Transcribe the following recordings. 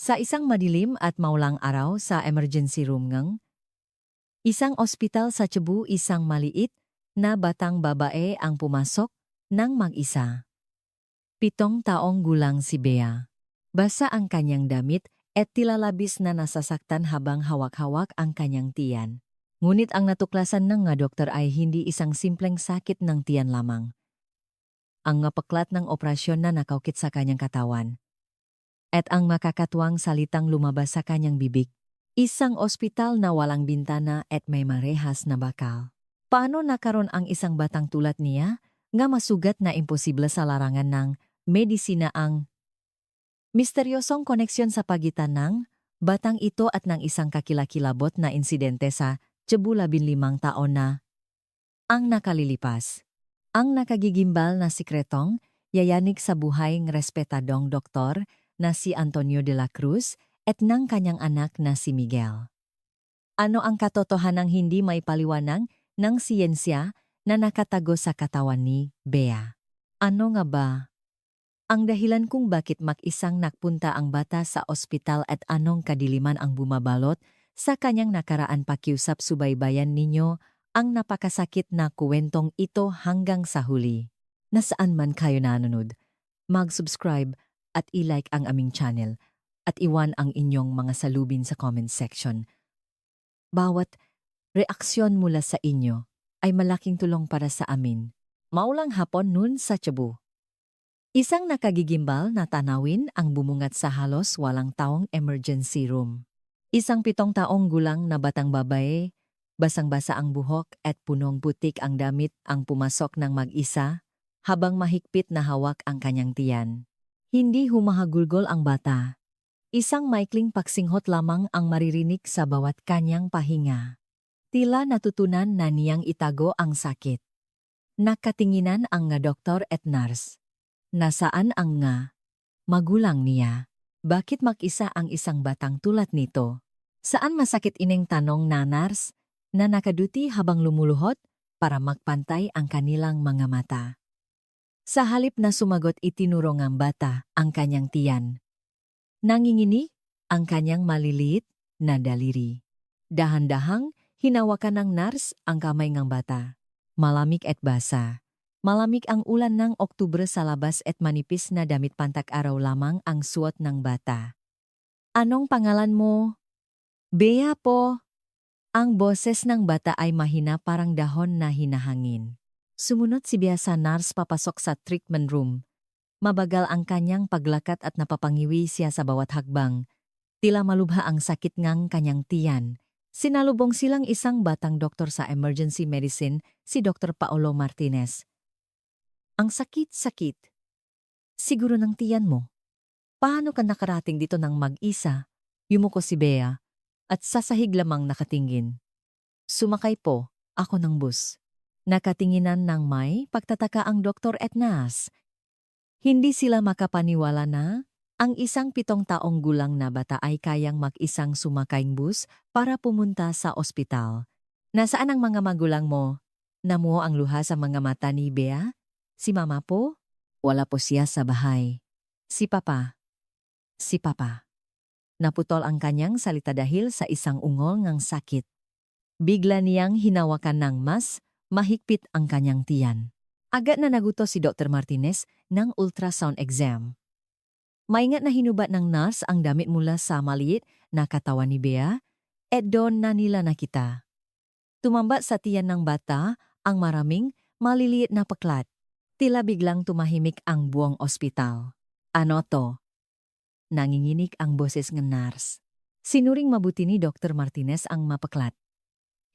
Sa isang madilim at maulang araw sa emergency room ng isang ospital sa Cebu, isang maliit na batang babae ang pumasok ng mag-isa. 7 taong gulang si Bea. Basa ang kanyang damit at tila labis na nasasaktan habang hawak-hawak ang kanyang tiyan. Ngunit ang natuklasan ng nga doktor ay hindi isang simpleng sakit ng tiyan lamang. Ang napaklat ng operasyon na nakaukit sa kanyang katawan. At ang makakatuwang salitang lumabas sa kanyang bibig. Isang ospital na walang bintana at may marehas na bakal. Paano nakaroon ang isang batang tulad niya nga masugat na imposible sa larangan ng medisina ang misteryosong koneksyon sa pagitan ng batang ito at ng isang kakilakilabot na insidente sa Cebu 15 taon na ang nakalilipas. Ang nakagigimbal na sikretong yayanig sa buhay ng respetadong doktor na si Antonio de la Cruz at ng kanyang anak na si Miguel. Ano ang katotohanang hindi may paliwanag ng siyensya na nakatago sa katawan ni Bea? Ano nga ba ang dahilan kung bakit mag-isang nakpunta ang bata sa ospital at anong kadiliman ang bumabalot sa kanyang nakaraan? Pakiusap subaybayan ninyo ang napakasakit na kuwentong ito hanggang sa huli. Nasaan man kayo nanonood, mag-subscribe at i-like ang aming channel at iwan ang inyong mga salubin sa comment section. Bawat reaksyon mula sa inyo ay malaking tulong para sa amin. Maulang hapon nun sa Cebu. Isang nakagigimbal na tanawin ang bumungat sa halos walang taong emergency room. Isang 7 taong gulang na batang babae, basang-basa ang buhok at punong putik ang damit ang pumasok ng mag-isa habang mahigpit na hawak ang kanyang tiyan. Hindi humahagulgol ang bata. Isang maikling pagsinghot lamang ang maririnig sa bawat kanyang pahinga. Tila natutunan na niyang itago ang sakit. Nakatinginan ang nga doktor at nurse. Nasaan ang nga magulang niya? Bakit mag-isa ang isang batang tulad nito? Saan masakit ining tanong na nurse na nakaduty habang lumuluhod para magpantay ang kanilang mga mata? Sa halip na sumagot, itinuro ng bata ang kanyang tiyan. Nanginginig ang kanyang maliliit na daliri. Dahan-dahang hinawakan ng nurse ang kamay ng bata. Malamig at basa. Malamig ang ulan ng Oktubre sa labas at manipis na damit pantak-araw lamang ang suot ng bata. Anong pangalan mo? Bea po. Ang boses ng bata ay mahina parang dahon na hinahangin. Sumunod si Bea sa nurse papasok sa treatment room. Mabagal ang kanyang paglakad at napapangiwi siya sa bawat hagbang. Tila malubha ang sakit ngang kanyang tiyan. Sinalubong silang isang batang doktor sa emergency medicine, si Dr. Paolo Martinez. Ang sakit-sakit. Siguro ng tiyan mo. Paano ka nakarating dito ng mag-isa? Yumuko si Bea at sasahig lamang nakatingin. Sumakay po ako ng bus. Nakatinginan ng may pagtataka ang doktor at nurse. Hindi sila makapaniwala na ang isang 7 taong gulang na bata ay kayang mag-isang sumakayng bus para pumunta sa ospital. Nasaan ang mga magulang mo? Namuo ang luha sa mga mata ni Bea. Si mama po? Wala po siya sa bahay. Si papa? Si papa. Naputol ang kanyang salita dahil sa isang ungol ng sakit. Bigla niyang hinawakan ng mas mahigpit ang kanyang tiyan. Agad na nagutos si Dr. Martinez ng ultrasound exam. Maingat na hinubat ng nurse ang damit mula sa maliit na katawan ni Bea at doon na nila nakita. Tumambak sa tiyan ng bata ang maraming maliliit na paklat. Tila biglang tumahimik ang buong ospital. Ano to? Nanginginig ang boses ng nurse. Sinuring mabuti ni Dr. Martinez ang mapaklat.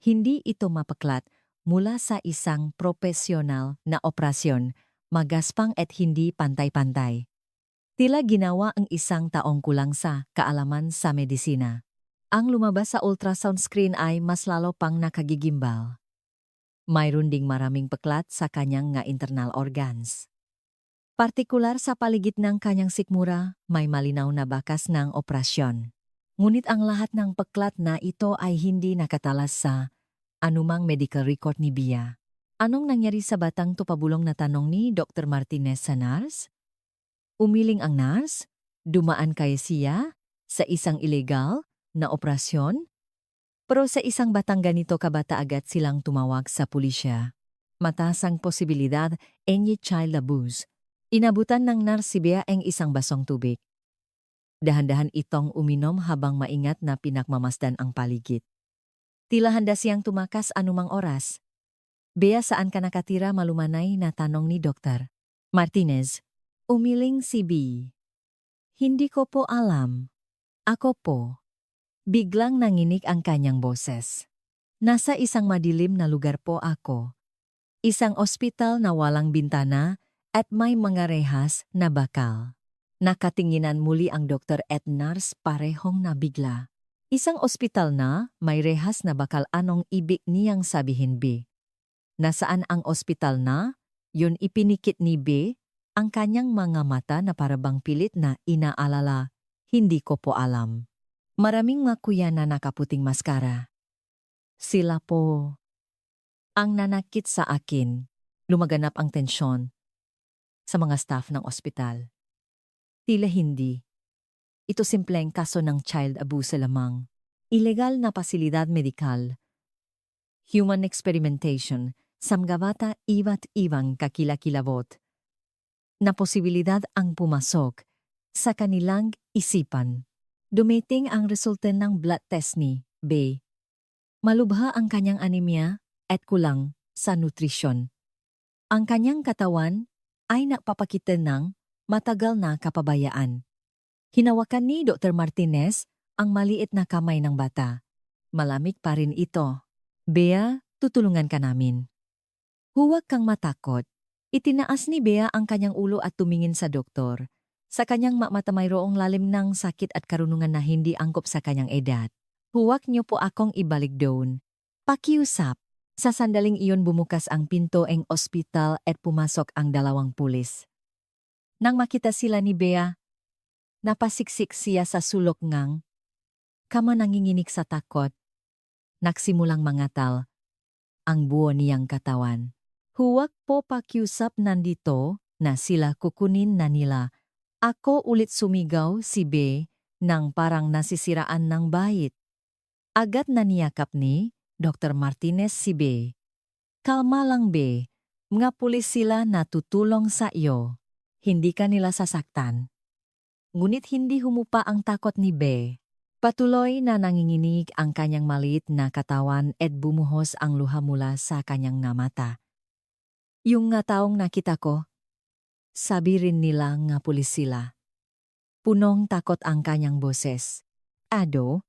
Hindi ito mapaklat mula sa isang profesional na operasyon, magaspang at hindi pantay-pantay. Tila ginawa ang isang taong kulang sa kaalaman sa medisina. Ang lumabas sa ultrasound screen ay mas lalo pang nakagigimbal. Mayroon ding maraming paklat sa kanyang nga internal organs. Partikular sa paligid ng kanyang sikmura, may malinaw na bakas ng operasyon. Ngunit ang lahat ng paklat na ito ay hindi nakatalas sa anumang medical record ni Bea. Anong nangyari sa batang to? Pabulong na tanong ni Dr. Martinez sa nurse. Umiling ang nurse. Dumaan kay siya sa isang illegal na operasyon. Pero sa isang batang ganito kabata agad silang tumawag sa pulisya. Mataas ang posibilidad any child abuse. Inabutan ng nurse si Bea ang isang basong tubig. Dahan-dahan itong uminom habang maingat na pinakmamasdan ang paligid. Tila handa siyang tumakas anumang oras. Bea, saan ka nakatira? Malumanay na tanong ni Dr. Martinez. Umiling si B. Hindi ko po alam. Ako po. Biglang nanginig ang kanyang boses. Nasa isang madilim na lugar po ako. Isang ospital na walang bintana at may mga rehas na bakal. Nakatinginan muli ang doktor at nurse parehong nabigla. Isang ospital na may rehas na bakal, anong ibig niyang sabihin B? Nasaan ang ospital na? Yun ipinikit ni B, ang kanyang mga mata na parabang pilit na inaalala. Hindi ko po alam. Maraming mga kuya na nakaputing maskara. Sila po ang nanakit sa akin. Lumaganap ang tensyon sa mga staff ng ospital. Tila hindi. Ito simpleng kaso ng child abuse lamang. Ilegal na pasilidad medikal. Human experimentation, samgabata iba't ibang kakilakilabot. Na posibilidad ang pumasok sa kanilang isipan. Dumating ang resulta ng blood test ni B. Malubha ang kanyang anemia at kulang sa nutrisyon. Ang kanyang katawan ay nagpapakita ng matagal na kapabayaan. Hinawakan ni Dr. Martinez ang maliit na kamay ng bata. Malamig pa rin ito. Bea, tutulungan ka namin. Huwag kang matakot. Itinaas ni Bea ang kanyang ulo at tumingin sa doktor. Sa kanyang mata mayroong lalim ng sakit at karunungan na hindi angkop sa kanyang edad. Huwag niyo po akong ibalik doon. Pakiusap. Sa sandaling iyon bumukas ang pinto ng ospital at pumasok ang dalawang pulis. Nang makita sila ni Bea, napasiksik siya sa sulok ngang. Kama nanginginig sa takot. Nagsimulang mangatal ang buo niyang katawan. Huwag po pakiusap, nandito na sila, kukunin na nila. Ako, ulit sumigaw si B nang parang nasisiraan ng bait. Agad na niyakap ni Dr. Martinez si B. Kalma lang B, mga pulis sila na tutulong sa iyo. Hindi ka nila sasaktan. Ngunit hindi humupa ang takot ni B. Patuloy na nanginginig ang kanyang maliit na katawan at bumuhos ang luha mula sa kanyang mata. Yung nga taong nakita ko, sabi rin nila nga pulis sila. Punong takot ang kanyang boses. Ado,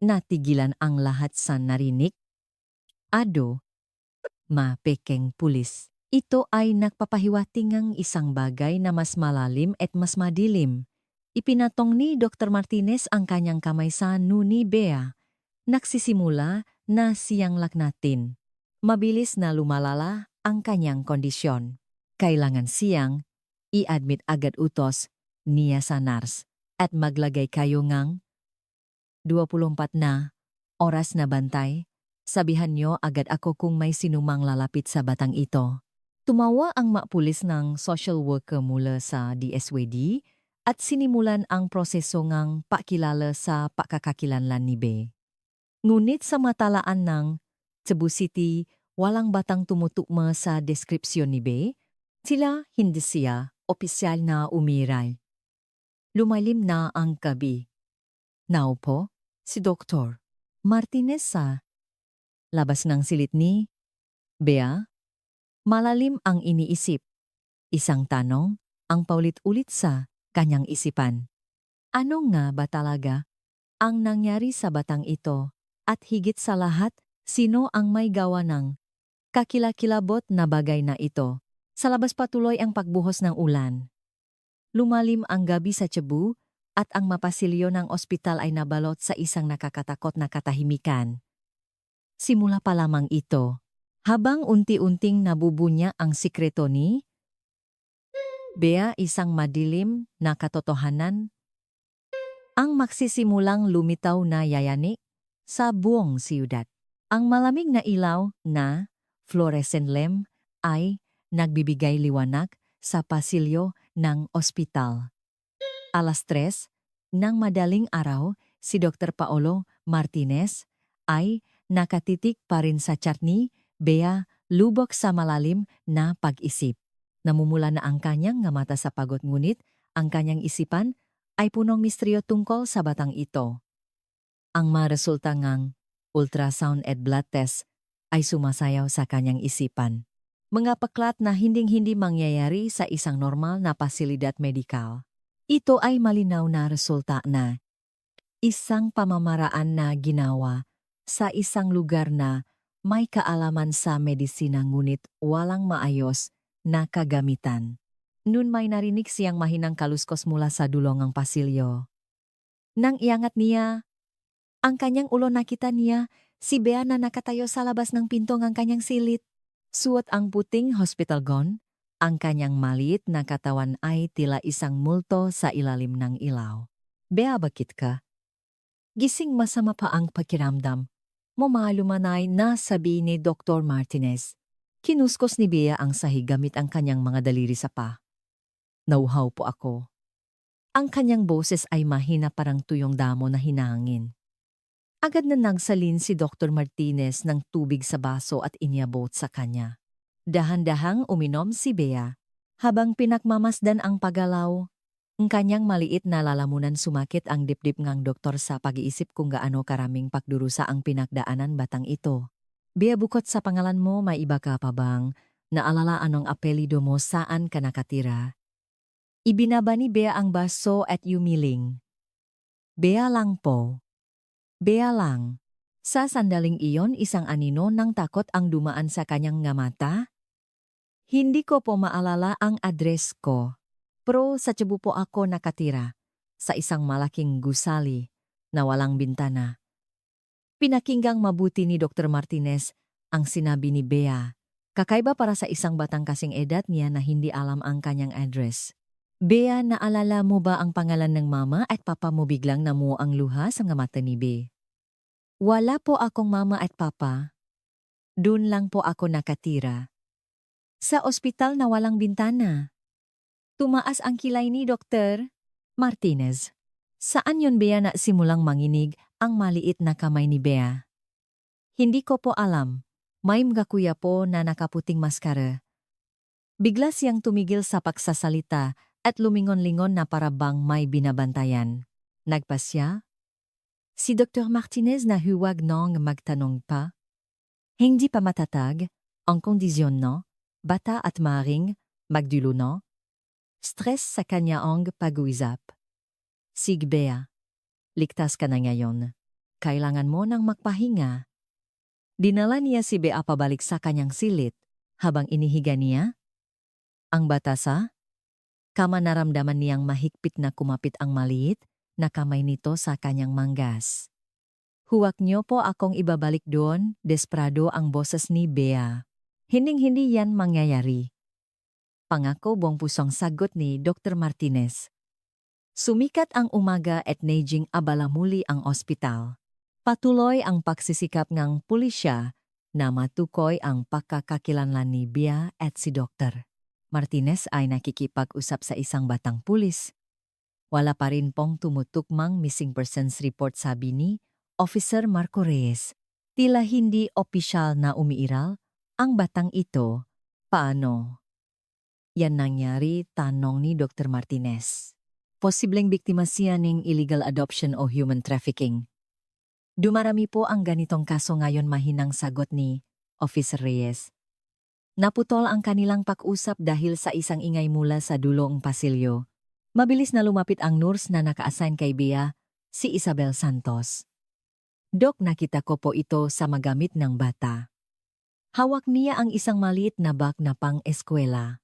natigilan ang lahat sa narinig. Ado, mapekeng pulis. Ito ay nagpapahiwatig ng isang bagay na mas malalim at mas madilim. Ipinatong ni Dr. Martinez ang kanyang kamay sa noo ni Bea. Nagsisimula na siyang laknatin. Mabilis na lumalala ang kanyang kondisyon. Kailangan siyang i-admit agad, utos niya sa nurse, at maglagay kayo ngang 24 na oras na bantay. Sabihan niyo agad ako kung may sinumang lalapit sa batang ito. Tumawa ang mapulis ng social worker mula sa DSWD at sinimulan ang proseso ngang pakilala sa pakakakilanlan ni B. Ngunit sa matalaan ng Cebu City, walang batang tumutugma sa deskripsyon ni B. Sila hindi siya opisyal na umiray. Lumalim na ang gabi. Naupo si Dr. Martinez sa labas ng silid ni Bea. Malalim ang iniisip. Isang tanong ang paulit-ulit sa kanyang isipan. Ano nga ba talaga ang nangyari sa batang ito? At higit sa lahat, sino ang may gawa ng kakilakilabot na bagay na ito? Sa labas patuloy ang pagbuhos ng ulan. Lumalim ang gabi sa Cebu at ang mapasilyo ng ospital ay nabalot sa isang nakakatakot na katahimikan. Simula pa lamang ito. Habang unti-unting nabubunya ang sikreto ni Bea, isang madilim na katotohanan ang magsisimulang lumitaw na yayani sa buong siyudad. Ang malamig na ilaw na fluorescent lamp ay nagbibigay liwanag sa pasilyo ng ospital. 3:00 ng madaling araw, si Dr. Paolo Martinez ay nakatitik pa rin sa chat ni Bea, lubok sa malalim na pag-isip. Namumula na ang kanyang nga mata sa pagod, ngunit ang kanyang isipan ay punong misteryo tungkol sa batang ito. Ang mga resulta ngang ultrasound at blood test ay sumasayaw sa kanyang isipan. Mga paklat na hinding-hindi mangyayari sa isang normal na pasilidad medikal. Ito ay malinaw na resulta na isang pamamaraan na ginawa sa isang lugar na may kaalaman sa medisina ngunit walang maayos na kagamitan. Nun may narinig siyang mahinang kaluskos mula sa dulong ng pasilyo. Nang iangat niya ang kanyang ulo, nakita niya si Bea na nakatayo sa labas ng pinto ng kanyang silid. Suot ang puting hospital gown, ang kanyang maliit na katawan ay tila isang multo sa ilalim ng ilaw. Bea, bakit ka? Gising, masama pa ang pakiramdam mo, malumanay na sabi ni Dr. Martinez. Kinuskos ni Bea ang sahig gamit ang kanyang mga daliri sa pa. Nauhaw po ako. Ang kanyang boses ay mahina, parang tuyong damo na hinangin. Agad na nagsalin si Dr. Martinez ng tubig sa baso at iniabot sa kanya. Dahan-dahang uminom si Bea. Habang pinakmamasdan ang paggalaw, ang kanyang maliit na lalamunan, sumakit ang dibdib ngang doktor sa pag-iisip kung gaano karaming pagdurusa ang pinagdaanan batang ito. Bea, bukod sa pangalan mo, may iba ka pa bang naalala? Anong apelido mo? Saan ka nakatira? Ibinaba ni Bea ang baso at yumiling. Bea lang po. Bea lang. Sa sandaling iyon, isang anino ng takot ang dumaan sa kanyang nga mata. Hindi ko po maalala ang address ko. Pero sa Cebu po ako nakatira, sa isang malaking gusali na walang bintana. Pinakinggang mabuti ni Dr. Martinez ang sinabi ni Bea. Kakaiba para sa isang batang kasing edad niya na hindi alam ang kanyang address. Bea, naalala mo ba ang pangalan ng mama at papa mo? Biglang namuo ang luha sa nga mata ni Bea. Wala po akong mama at papa. Doon lang po ako nakatira. Sa ospital na walang bintana. Tumaas ang kilay ni Dr. Martinez. Saan yun, Bea? Na simulang manginig ang maliit na kamay ni Bea. Hindi ko po alam. May mga kuya po na nakaputing maskara. Bigla siyang tumigil sa pagsasalita at lumingon-lingon na para bang may binabantayan. Nagpasya? Si Dr. Martinez na huwag nang magtanong pa. Hindi pa matatag ang kondisyon no, bata at maring magdulo no. Stress sa kanya ang pag-uusap. Sig, Bea, ligtas ka na ngayon. Kailangan mo nang magpahinga. Dinala niya si Bea pabalik sa kanyang silid habang inihiga niya ang bata sa kama. Naramdaman niyang mahigpit na kumapit ang maliit na kamay nito sa kanyang manggas. Huwag niyo po akong ibabalik doon, desperado ang boses ni Bea. Hinding-hindi yan mangyayari. Pangako, buong pusong sagot ni Dr. Martinez. Sumikat ang umaga at naging abala muli ang ospital. Patuloy ang pagsisikap ng pulisya na matukoy ang pagkakakilanlan ni Bea at si Dr. Martinez ay nakikipag-usap sa isang batang pulis. Wala pa rin pong tumutukmang missing persons report, sabi ni Officer Marco Reyes. Tila hindi opisyal na umiiral ang batang ito. Paano yan nangyari? Tanong ni Dr. Martinez. Posibleng biktima siya ng illegal adoption o human trafficking. Dumarami po ang ganitong kaso ngayon, mahinang sagot ni Officer Reyes. Naputol ang kanilang pag-usap dahil sa isang ingay mula sa dulong pasilyo. Mabilis na lumapit ang nurse na naka-assign kay Bea, si Isabel Santos. Dok, nakita ko po ito sa magamit ng bata. Hawak niya ang isang maliit na bag na pang-eskwela.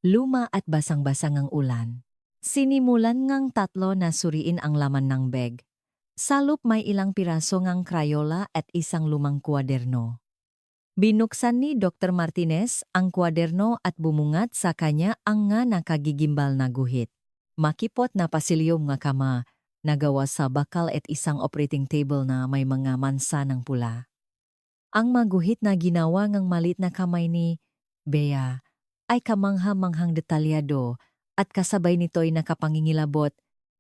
Luma at basang-basang ang ulan. Sinimulan ngang tatlo na suriin ang laman ng bag. Sa loob may ilang piraso ngang Crayola at isang lumang kwaderno. Binuksan ni Dr. Martinez ang kwaderno at bumungat sa kanya ang nga nakagigimbal na guhit. Makipot na pasilyo nga kama, nagawa sa bakal at isang operating table na may mga mansa ng pula. Ang maguhit na ginawa ngang malit na kamay ni Bea ay kamangha-manghang detalyado at kasabay nito'y nakapangingilabot.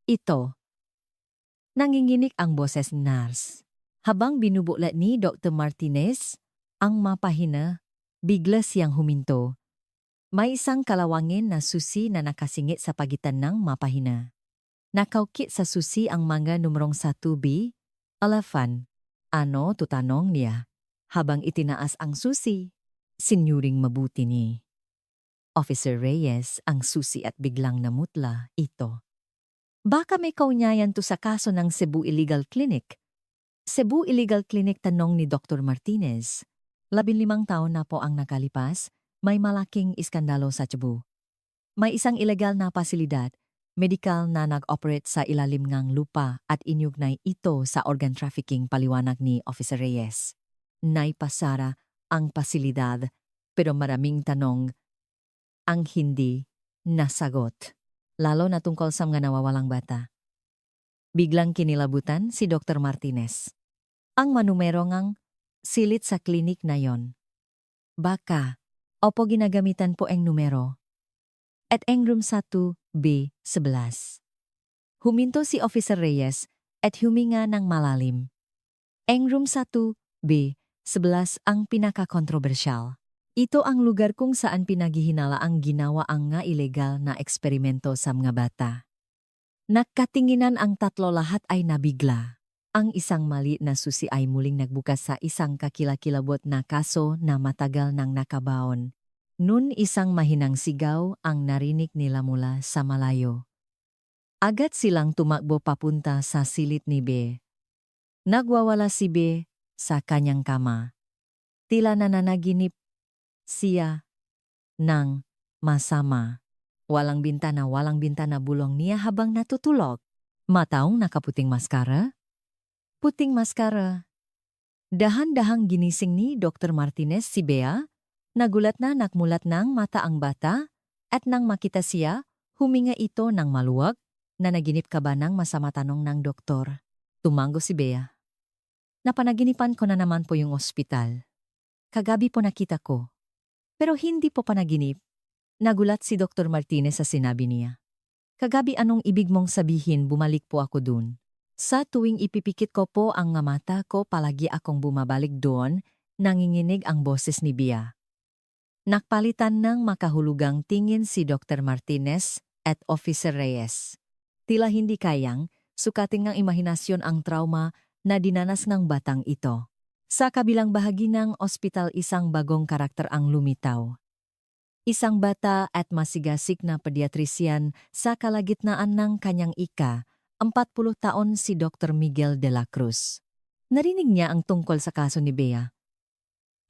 Ito. Nanginginig ang boses ni nurse. Habang binubulat ni Dr. Martinez ang mapahina, bigla siyang huminto. May isang kalawangin na susi na nakasingit sa pagitan ng mapahina. Nakaukit sa susi ang mga numerong 1B, 11. Ano, tutanong niya, habang itinaas ang susi. Sinyuring mabuti ni Officer Reyes ang susi at biglang namutla. Ito. Baka may kaunyayan to sa kaso ng Cebu Illegal Clinic. Cebu Illegal Clinic, tanong ni Dr. Martinez. 15 taon na po ang nakalipas, may malaking iskandalo sa Cebu. May isang ilegal na pasilidad, medikal na nag-operate sa ilalim ng lupa at inyugnay ito sa organ trafficking, paliwanag ni Officer Reyes. Naipasara ang pasilidad pero maraming tanong ang hindi nasagot, lalo na tungkol sa mga nawawalang bata. Biglang kinilabutan si Dr. Martinez. Ang manumero ngang silit sa klinik na yon. Baka, opo ginagamitan po ang numero. At ang room 1B11. Huminto si Officer Reyes at huminga ng malalim. Ang room 1B11 ang pinaka-kontrobersyal. Ito ang lugar kung saan pinaghihinala ang ginawa ang nga ilegal na eksperimento sa mga bata. Nagkatinginan ang tatlo, lahat ay nabigla. Ang isang maliit na susi ay muling nagbukas sa isang kakilakilabot na kaso na matagal nang nakabaon. Nun isang mahinang sigaw ang narinig nila mula sa malayo. Agad silang tumakbo papunta sa silid ni B. Nagwawala si B sa kanyang kama. Tila nananaginip siya ng masama. Walang bintana bulong niya habang natutulog. Mataong nakaputing maskara? Puting maskara. Dahan-dahang ginising ni Dr. Martinez si Bea. Nagulat na nakmulat ng mata ang bata at nang makita siya, huminga ito ng maluwag. Nanaginip ka ba ng masama, tanong ng doktor? Tumango si Bea. Napanaginipan ko na naman po yung ospital. Kagabi po nakita ko. Pero hindi po panaginip. Nagulat si Dr. Martinez sa sinabi niya. Kagabi, anong ibig mong sabihin? Bumalik po ako dun. Sa tuwing ipipikit ko po ang mata ko, palagi akong bumabalik doon, nanginginig ang boses ni Bea. Nakpalitan ng makahulugang tingin si Dr. Martinez at Officer Reyes. Tila hindi kayang sukating ng imahinasyon ang trauma na dinanas ng batang ito. Sa kabilang bahagi ng ospital, isang bagong karakter ang lumitaw. Isang bata at masigasig na pediatrician sa kalagitnaan ng kanyang 40 taon, si Dr. Miguel de la Cruz. Narinig niya ang tungkol sa kaso ni Bea.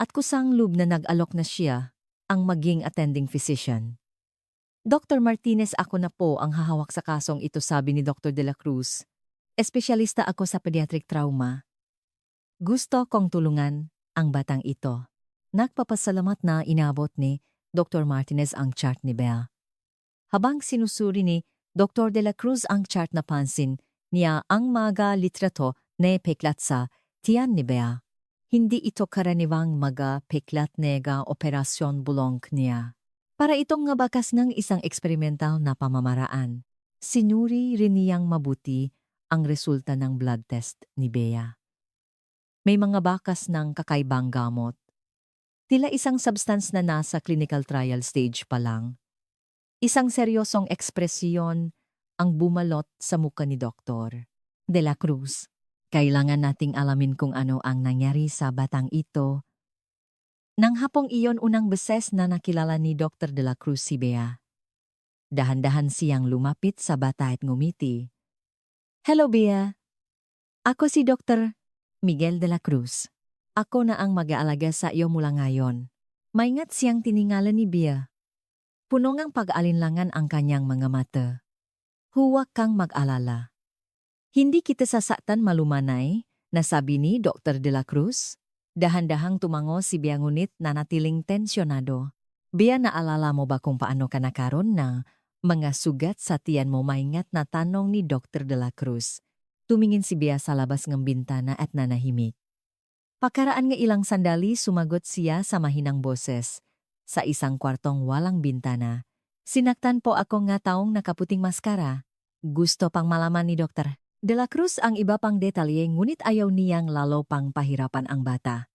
At kusang loob na nag-alok na siya ang maging attending physician. Dr. Martinez, ako na po ang hahawak sa kasong ito, sabi ni Dr. de la Cruz. Espesyalista ako sa pediatric trauma. Gusto kong tulungan ang batang ito. Nagpapasalamat na inabot ni Dr. Martinez ang chart ni Bea. Habang sinusuri ni Dr. de la Cruz ang chart, napansin niya ang mga litrato na peklat sa tiyan ni Bea. Hindi ito karaniwang mga peklat nega operasyon bulong niya. Para itong nga bakas ng isang eksperimental na pamamaraan. Sinuri rin niyang mabuti ang resulta ng blood test ni Bea. May mga bakas ng kakaibang gamot. Tila isang substance na nasa clinical trial stage pa lang. Isang seryosong ekspresyon ang bumalot sa muka ni Dr. de la Cruz. Kailangan nating alamin kung ano ang nangyari sa batang ito. Nang hapong iyon, unang beses na nakilala ni Dr. de la Cruz si Bea. Dahan-dahan siyang lumapit sa bata at ngumiti. Hello, Bea. Ako si Dr. Miguel de la Cruz. Ako na ang mag-aalaga sa iyo mula ngayon. Maingat siyang tiningala ni Bea. Puno ngang pag-alinlangan ang kanyang mga mata. Huwag kang mag-alala. Hindi kita sasaktan, malumanay, nasabi ni Dr. de la Cruz. Dahan-dahang tumango si Bea, ngunit nanatiling tensyonado. Bea, naalala mo ba kung paano ka nakaroon ng mga sugat sa tiyan mo? Maingat na tanong ni Dr. de la Cruz. Tumingin si Bea sa labas ng bintana at nanahimik. Pakaraan nga ilang sandali, sumagot siya sa mahinang boses. Sa isang kwartong walang bintana, Sinaktan po ako nga taong nakaputing maskara. Gusto pang malaman ni Dr. De La Cruz ang iba pang detalye ngunit ayaw niyang lalo pang pahirapan ang bata.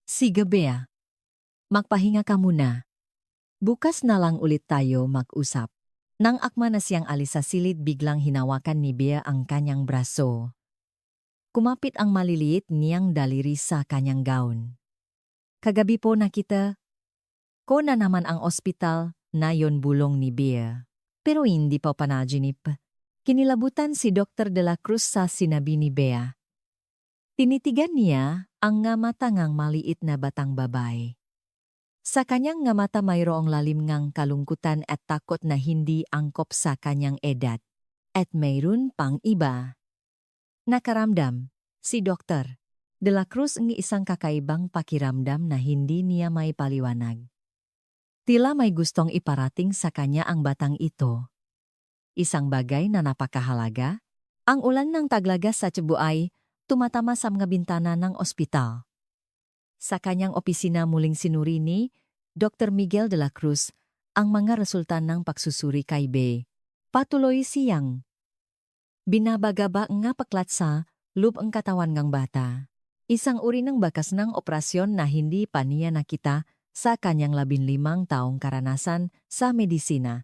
Sige Bea, magpahinga ka muna. Bukas na lang ulit tayo mag-usap. Nang akma na siyang alis sa silid biglang hinawakan ni Bea ang kanyang braso. Kumapit ang maliliit niyang daliri sa kanyang gown. Kagabi po nakita ko na naman ang ospital na yon bulong ni Bea. Pero hindi pa panaginip. Kinilabutan si Dr. De La Cruz sa sinabi ni Bea. Tinitigan niya ang nga mata ngang maliit na batang babae. Sa kanyang nga mata mayroong lalim ngang kalungkutan at takot na hindi angkop sa kanyang edad. At mayroon pang iba. Nakaramdam, si Dr. De La Cruz ang isang kakaibang pakiramdam na hindi niya may paliwanag. Tila may gustong iparating sa kanya ang batang ito. Isang bagay na napakahalaga, ang ulan ng taglagas sa Cebu ay tumatama sa mga bintana ng ospital. Sa kanyang opisina muling sinuri ni Dr. Miguel de la Cruz ang mga resulta ng pagsusuri kay Bea. Patuloy siyang binabagaba nga paklat sa loob ang katawan ng bata. Isang uri ng bakas ng operasyon na hindi pa niya nakita sa kanyang 15 taong karanasan sa medisina.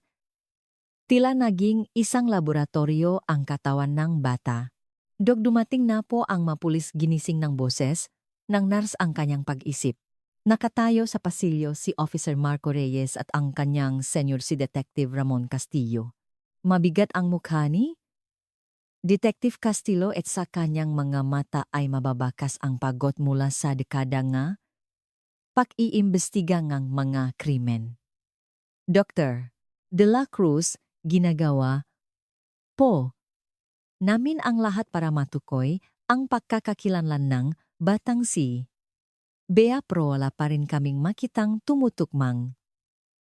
Tila naging isang laboratorio ang katawan ng bata. Dumating na po ang mapulis ginising ng boses ng nurse ang kanyang pag-isip. Nakatayo sa pasilyo si Officer Marco Reyes at ang kanyang senior si Detective Ramon Castillo. Mabigat ang mukha ni Detective Castillo at sa kanyang mga mata ay mababakas ang pagod mula sa dekada nga pag-iimbestiga ng mga krimen. Dr. De La Cruz, ginagawa po namin ang lahat para matukoy ang pagkakakilanlan ng batang si Bea Pro. Wala pa rin kaming makitang tumutukmang.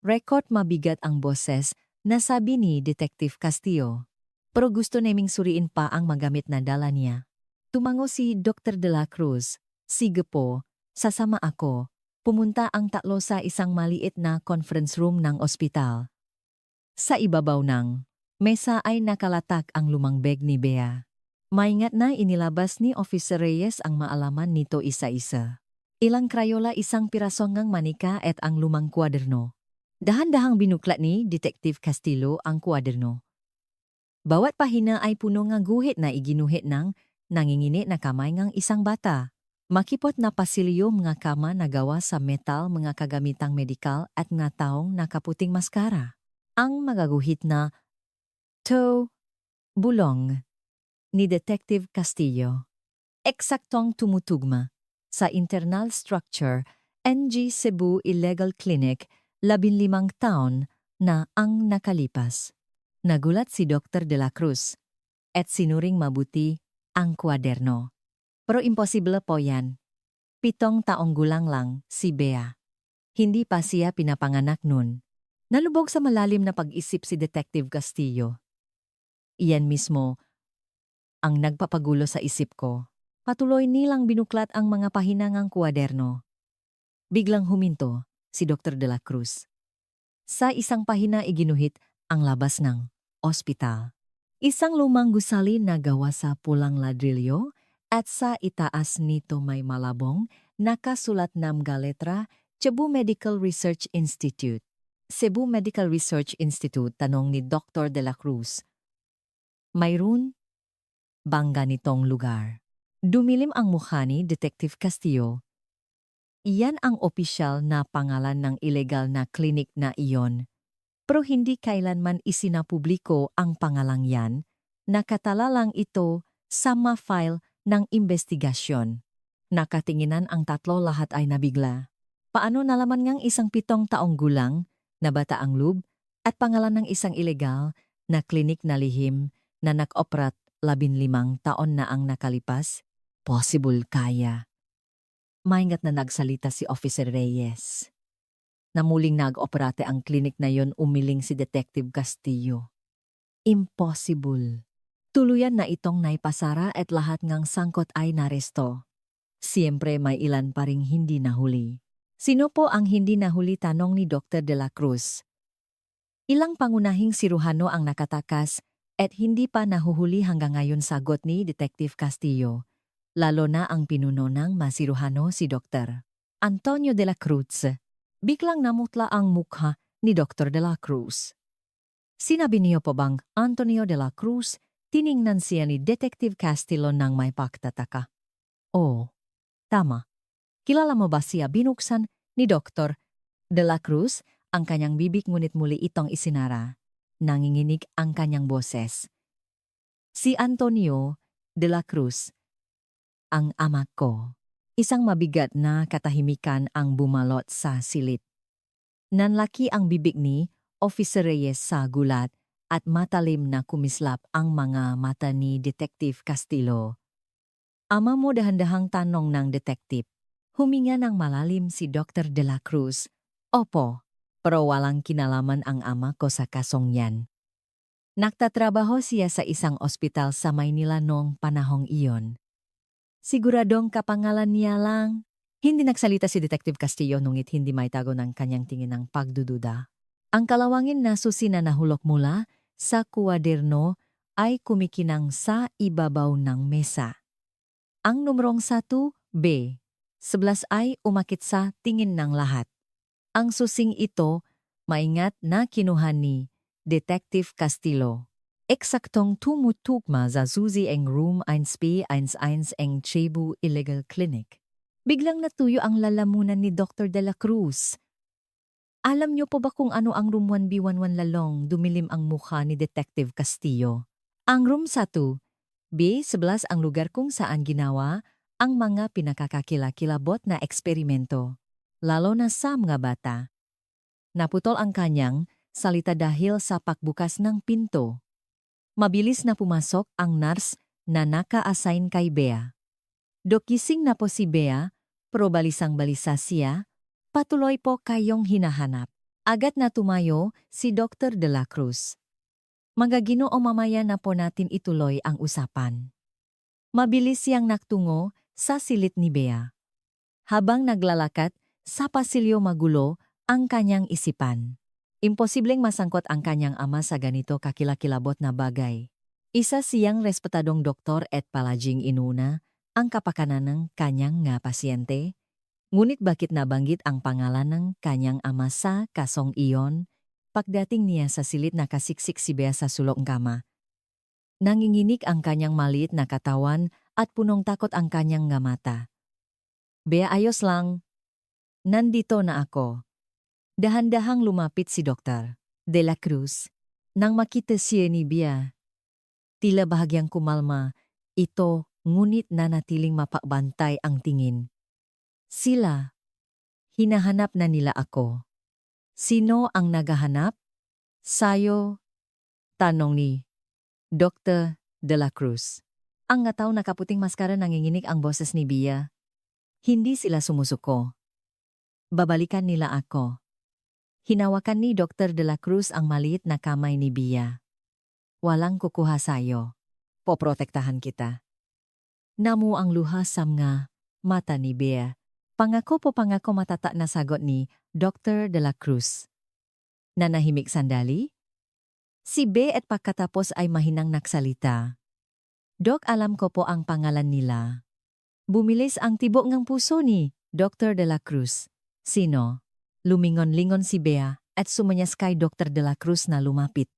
Record mabigat ang boses na sabi ni Detective Castillo. Pero gusto naming suriin pa ang magamit na dala niya. Tumango si Dr. De La Cruz. Sige po, sasama ako. Pumunta ang tatlo sa isang maliit na conference room ng ospital. Sa ibabaw ng mesa ay nakalatak ang lumang bag ni Bea. Maingat na inilabas ni Officer Reyes ang maalaman nito isa-isa. Ilang krayola, isang pirasong ngang manika at ang lumang kwaderno. Dahan-dahang binuklat ni Detective Castillo ang kwaderno. Bawat pahina ay puno ng guhit na iginuhit ng nangingini na kamay ng isang bata. Makipot na pasilyo mga kama na gawa sa metal, mga kagamitang medikal at nga taong nakaputing maskara. Ang magaguhit na bulong ni Detective Castillo. Eksaktong tumutugma sa internal structure NG Cebu Illegal Clinic 15 taon na ang nakalipas. Nagulat si Dr. De La Cruz at sinuring mabuti ang kwaderno. Pero imposible po yan. 7 taong gulang lang si Bea. Hindi pa siya pinapanganak nun. Nalubog sa malalim na pag-isip si Detective Castillo. Iyan mismo ang nagpapagulo sa isip ko. Patuloy nilang binuklat ang mga pahinangang kwaderno. Biglang huminto si Dr. De La Cruz. Sa isang pahina iginuhit ang labas ng ospital. Isang lumang gusali na gawa sa pulang ladrilyo at sa itaas nito may malabong nakasulat na mga letra Cebu Medical Research Institute. Cebu Medical Research Institute, tanong ni Dr. De La Cruz. Mayroon bang ganitong lugar? Dumilim ang mukha ni Detective Castillo. Iyan ang opisyal na pangalan ng ilegal na klinik na iyon. Pero hindi kailanman isinapubliko ang pangalang yan. Nakatala lang ito sa mga file ng investigasyon. Nakatinginan ang tatlo, lahat ay nabigla. Paano nalaman ngang isang 7 taong gulang na bata ang loob at pangalan ng isang ilegal na klinik na lihim na nag-operat 15 taon na ang nakalipas? Possible kaya. Maingat na nagsalita si Officer Reyes. Na muling nag-operate ang klinik na yon, umiling si Detective Castillo. Impossible. Tuluyan na itong naipasara at lahat ngang sangkot ay naresto. Siyempre may ilan pa ring hindi nahuli. Sino po ang hindi nahuli, tanong ni Dr. De La Cruz. Ilang pangunahing siruhano ang nakatakas at hindi pa nahuhuli hanggang ngayon, sagot ni Detective Castillo, lalo na ang pinuno ng masiruhano si Dr. Antonio de la Cruz. Biglang namutla ang mukha ni Dr. de la Cruz. Sinabi niyo po bang Antonio de la Cruz? Tiningnan siya ni Detective Castillo ng may pagtataka. Oh, tama. Kilala mo ba siya? Binuksan ni Dr. de la Cruz ang kanyang bibig, ngunit muli itong isinara. Nanginginig ang kanyang boses. Si Antonio de la Cruz, ang ama ko. Isang mabigat na katahimikan ang bumalot sa silid. Nanlaki ang bibig ni Officer Reyes sa gulat at matalim na kumislap ang mga mata ni Detective Castillo. Ama mo, dahan-dahang tanong ng detective. Huminga ng malalim si Dr. de la Cruz. Opo, pero walang kinalaman ang ama ko sa kasong yan. Nagtatrabaho siya sa isang ospital sa Maynila noong panahong iyon. Siguradong kapangalan niya lang. Hindi nagsalita si Detective Castillo nungit hindi maitago ng kanyang tingin ng pagdududa. Ang kalawangin na susi na nahulog mula sa kuwaderno ay kumikinang sa ibabaw ng mesa. Ang numrong 1B, 11 ay umakit sa tingin ng lahat. Ang susing ito, maingat na kinuha ni Detective Castillo. Eksaktong tumutugma sa Suzy eng Room 1B11 eng Cebu Illegal Clinic. Biglang natuyo ang lalamunan ni Dr. de la Cruz. Alam niyo po ba kung ano ang Room 1B11 lalong? Dumilim ang mukha ni Detective Castillo. Ang Room 1B11 ang lugar kung saan ginawa ang mga pinakakakilakilabot na eksperimento, lalo na sa mga bata. Naputol ang kanyang salita dahil sa pagbukas ng pinto. Mabilis na pumasok ang nurse na naka-assign kay Bea. Dokising na po si Bea, pero balisang-balisa siya. Patuloy po kayong hinahanap. Agad na tumayo si Dr. de la Cruz. Mga Ginoo, mamaya na po natin ituloy ang usapan. Mabilis siyang naktungo sa silid ni Bea. Habang naglalakad sa pasilyo, magulo ang kanyang isipan. Imposibleng masangkot ang kanyang ama sa ganito kakilakilabot na bagay. Isa siyang respetadong doktor at palaging inuna ang kapakanan ng kanyang nga pasyente. Ngunit bakit nabanggit ang pangalan ng kanyang ama sa kasong iyon? Pagdating niya sa silid, nakasiksik si Bea sa sulok kama. Nanginginig ang kanyang maliit na katawan at punong takot ang kanyang nga mata. Bea, ayos lang. Nandito na ako. Dahan-dahang lumapit si Dr. de la Cruz. Nang makita siya ni Bea, tila bahagyang kumalma ito, ngunit nanatiling mapabantay ang tingin. Sila. Hinahanap na nila ako. Sino ang naghahanap? Sayo? Tanong ni Dr. de la Cruz. Ang ngataw na kaputing maskara, nanginginig ang boses ni Bea. Hindi sila sumusuko. Babalikan nila ako. Hinawakan ni Dr. de la Cruz ang maliit na kamay ni Bea. Walang kukuha sayo. Poprotektahan kita. Namu ang luha sa mga mata ni Bea. Pangako po, pangako, matata na sagot ni Dr. de la Cruz. Nanahimik sandali. Si Bea at pagkatapos ay mahinang nagsalita. Dok, alam ko po ang pangalan nila. Bumilis ang tibok ng puso ni Dr. de la Cruz. Sino? Lumingon-lingon si Bea at sumanyas kay Dr. de la Cruz na lumapit.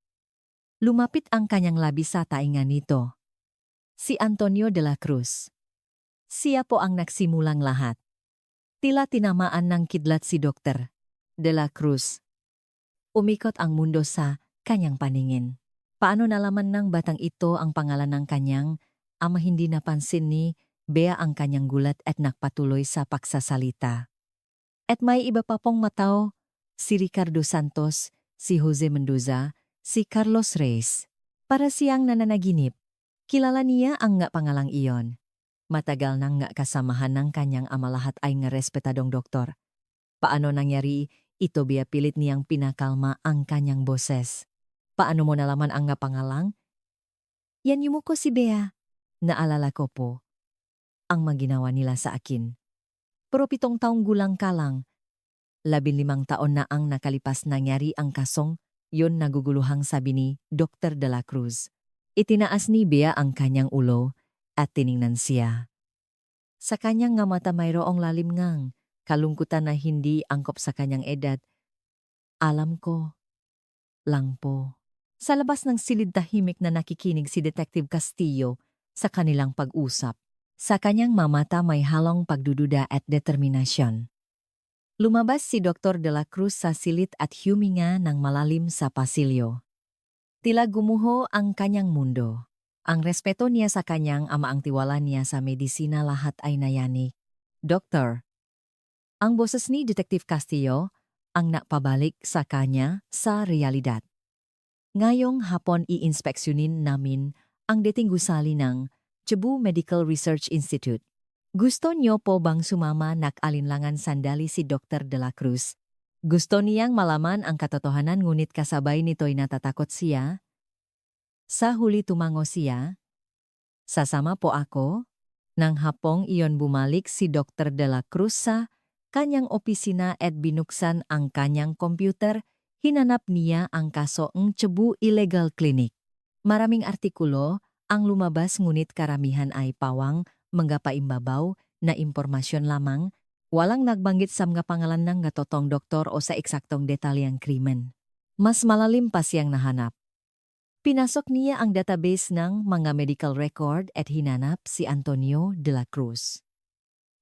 Lumapit ang kanyang labi sa tainga nito. Si Antonio de la Cruz. Siya po ang nagsimulang lahat. Tila tinamaan ng kidlat si Dr. de la Cruz. Umikot ang mundo sa kanyang paningin. Paano nalaman ng batang ito ang pangalan ng kanyang ama? Hindi napansin ni Bea ang kanyang gulat at nagpatuloy sa pagsasalita. At may iba pa pong matao, si Ricardo Santos, si Jose Mendoza, si Carlos Reyes. Para siyang nananaginip. Kilala niya ang nga pangalang iyon. Matagal nang nga kasamahan ng kanyang ama, lahat ay nga respetadong doktor. Paano nangyari ito? Bea, pilit niyang pinakalma ang kanyang boses. Paano mo nalaman ang nga pangalang? Yan yumuko si Bea. Naalala ko po ang maginawa nila sa akin. Pero 7 taong gulang ka lang. 15 taon na ang nakalipas, nangyari ang kasong Yon naguguluhang sabi ni Dr. De La Cruz. Itinaas ni Bea ang kanyang ulo at tiningnan siya. Sa kanyang nga mata mayroong lalim ngang kalungkutan na hindi angkop sa kanyang edad. Alam ko. Lang po. Sa labas ng silid tahimik na nakikinig si Detective Castillo sa kanilang pag-usap. Sa kanyang mamata may halong pagdududa at determinasyon. Lumabas si Dr. De La Cruz sa silid at huminga ng malalim sa pasilyo. Tila gumuho ang kanyang mundo. Ang respeto niya sa kanyang ama, ang tiwala niya sa medisina, lahat ay nayanig. Doktor. Ang boses ni Detective Castillo ang napabalik sa kanya sa realidad. Ngayong hapon iinspeksyonin namin ang dating gusali ng Cebu Medical Research Institute. Gusto niyo po bang sumama? Nakalinlangan sandali si Dr. De La Cruz. Gusto niyang malaman ang katotohanan, ngunit kasabay nito'y natatakot siya. Sa huli tumango siya. Sasama po ako? Nang hapong iyon bumalik si Dr. De La Cruz sa kanyang opisina at binuksan ang kanyang computer. Hinanap niya ang kaso ng Cebu Illegal Clinic. Maraming artikulo ang lumabas, ngunit karamihan ay pawang mga paimbabaw na impormasyon lamang. Walang nagbanggit sa mga pangalan ng totoong doktor o sa eksaktong detalyeng krimen. Mas malalim pa siyang nahanap. Pinasok niya ang database ng mga medical record at hinanap si Antonio De La Cruz.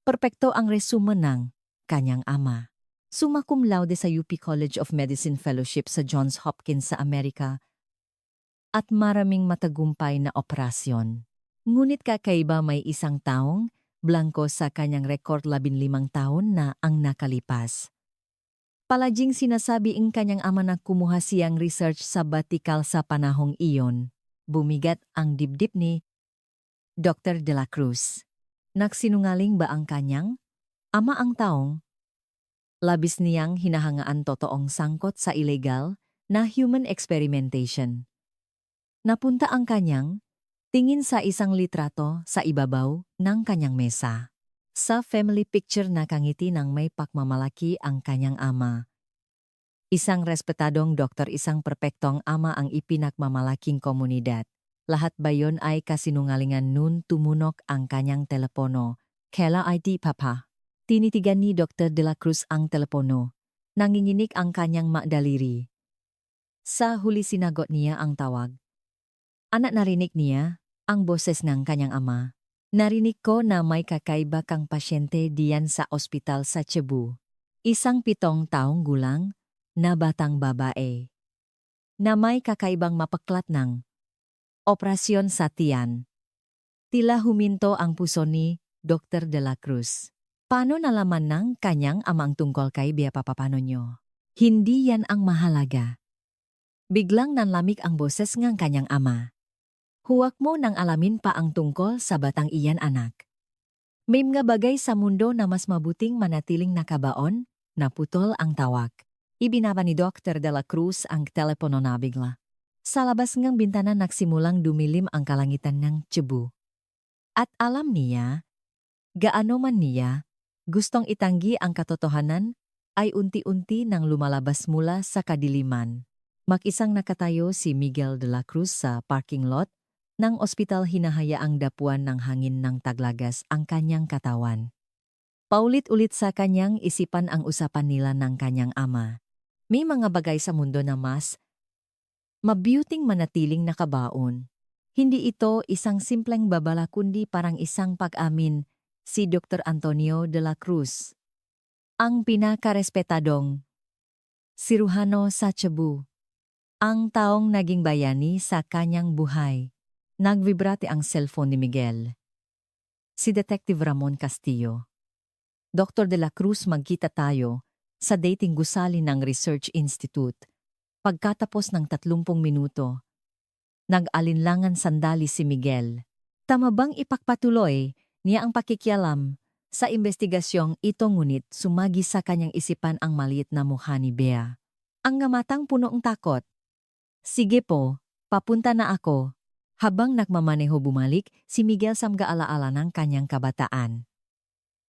Perpekto ang resume ng kanyang ama. Summa cum laude sa UP College of Medicine Fellowship sa Johns Hopkins sa Amerika at maraming matagumpay na operasyon. Ngunit kakaiba, may isang taong blanko sa kanyang record. 15 taon na ang nakalipas. Palaging sinasabi ng kanyang ama na kumuha siyang research sabbatical sa panahong iyon. Bumigat ang dibdib ni Dr. De La Cruz. Nagsinungaling ba ang kanyang ama? Ang taong labis niyang hinahangaan totoong sangkot sa illegal na human experimentation. Napunta ang kanyang tingin sa isang litrato sa ibabaw ng kanyang mesa. Sa family picture nakangiti ng may pagmamalaki ang kanyang ama. Isang respetadong doktor, isang perpektong ama ang ipinagmamalaking komunidad. Lahat ba yon ay kasinungalingan? Nun tumunok ang kanyang telepono. Kela ID papa. Tinitigan ni Dr. De La Cruz ang telepono. Nanginginig ang kanyang daliri. Sa huli sinagot niya ang tawag. Anak, narinig niya ang boses ng kanyang ama. Narinig ko na may kakaiba kang pasyente diyan sa ospital sa Cebu. Isang 7 taong gulang na batang babae na may kakaibang mapaklat ng operasyon sa tiyan. Tila huminto ang puso ni Dr. De La Cruz. Paano nalaman ng kanyang ama ang tungkol kay Bea? Papapano nyo? Hindi yan ang mahalaga. Biglang nanlamig ang boses ng kanyang ama. Huwag mo nang alamin pa ang tungkol sa batang iyan, anak. May mga bagay sa mundo na mas mabuting manatiling nakabaon. Naputol ang tawag. Ibinaba ni Dr. De La Cruz ang telepono na bigla. Sa labas ng bintana nagsimulang dumilim ang kalangitan ng Cebu. At alam niya, gaano man niya gustong itanggi ang katotohanan, ay unti-unti nang lumalabas mula sa kadiliman. Mag-isang nakatayo si Miguel De La Cruz sa parking lot ng ospital, hinahayaang dapuan ng hangin ng taglagas ang kanyang katawan. Paulit-ulit sa kanyang isipan ang usapan nila ng kanyang ama. May mga bagay sa mundo na mas mabuting manatiling nakabaon. Hindi ito isang simpleng babala kundi parang isang pag-amin. Si Dr. Antonio De La Cruz, ang pinakarespetadong siruhano sa Cebu, ang taong naging bayani sa kanyang buhay. Nagvibrate ang cellphone ni Miguel. Si Detective Ramon Castillo. Dr. De La Cruz, magkita tayo sa dating gusali ng Research Institute. Pagkatapos ng 30 minuto, nag-alinlangan sandali si Miguel. Tama bang ipagpatuloy niya ang pakikialam sa investigasyong ito? Ngunit sumagi sa kanyang isipan ang maliit na mukha ni Bea. Ang ngamatang puno ng takot. Sige po, papunta na ako. Habang nagmamaneho bumalik si Miguel sa mga-alaala ng kanyang kabataan.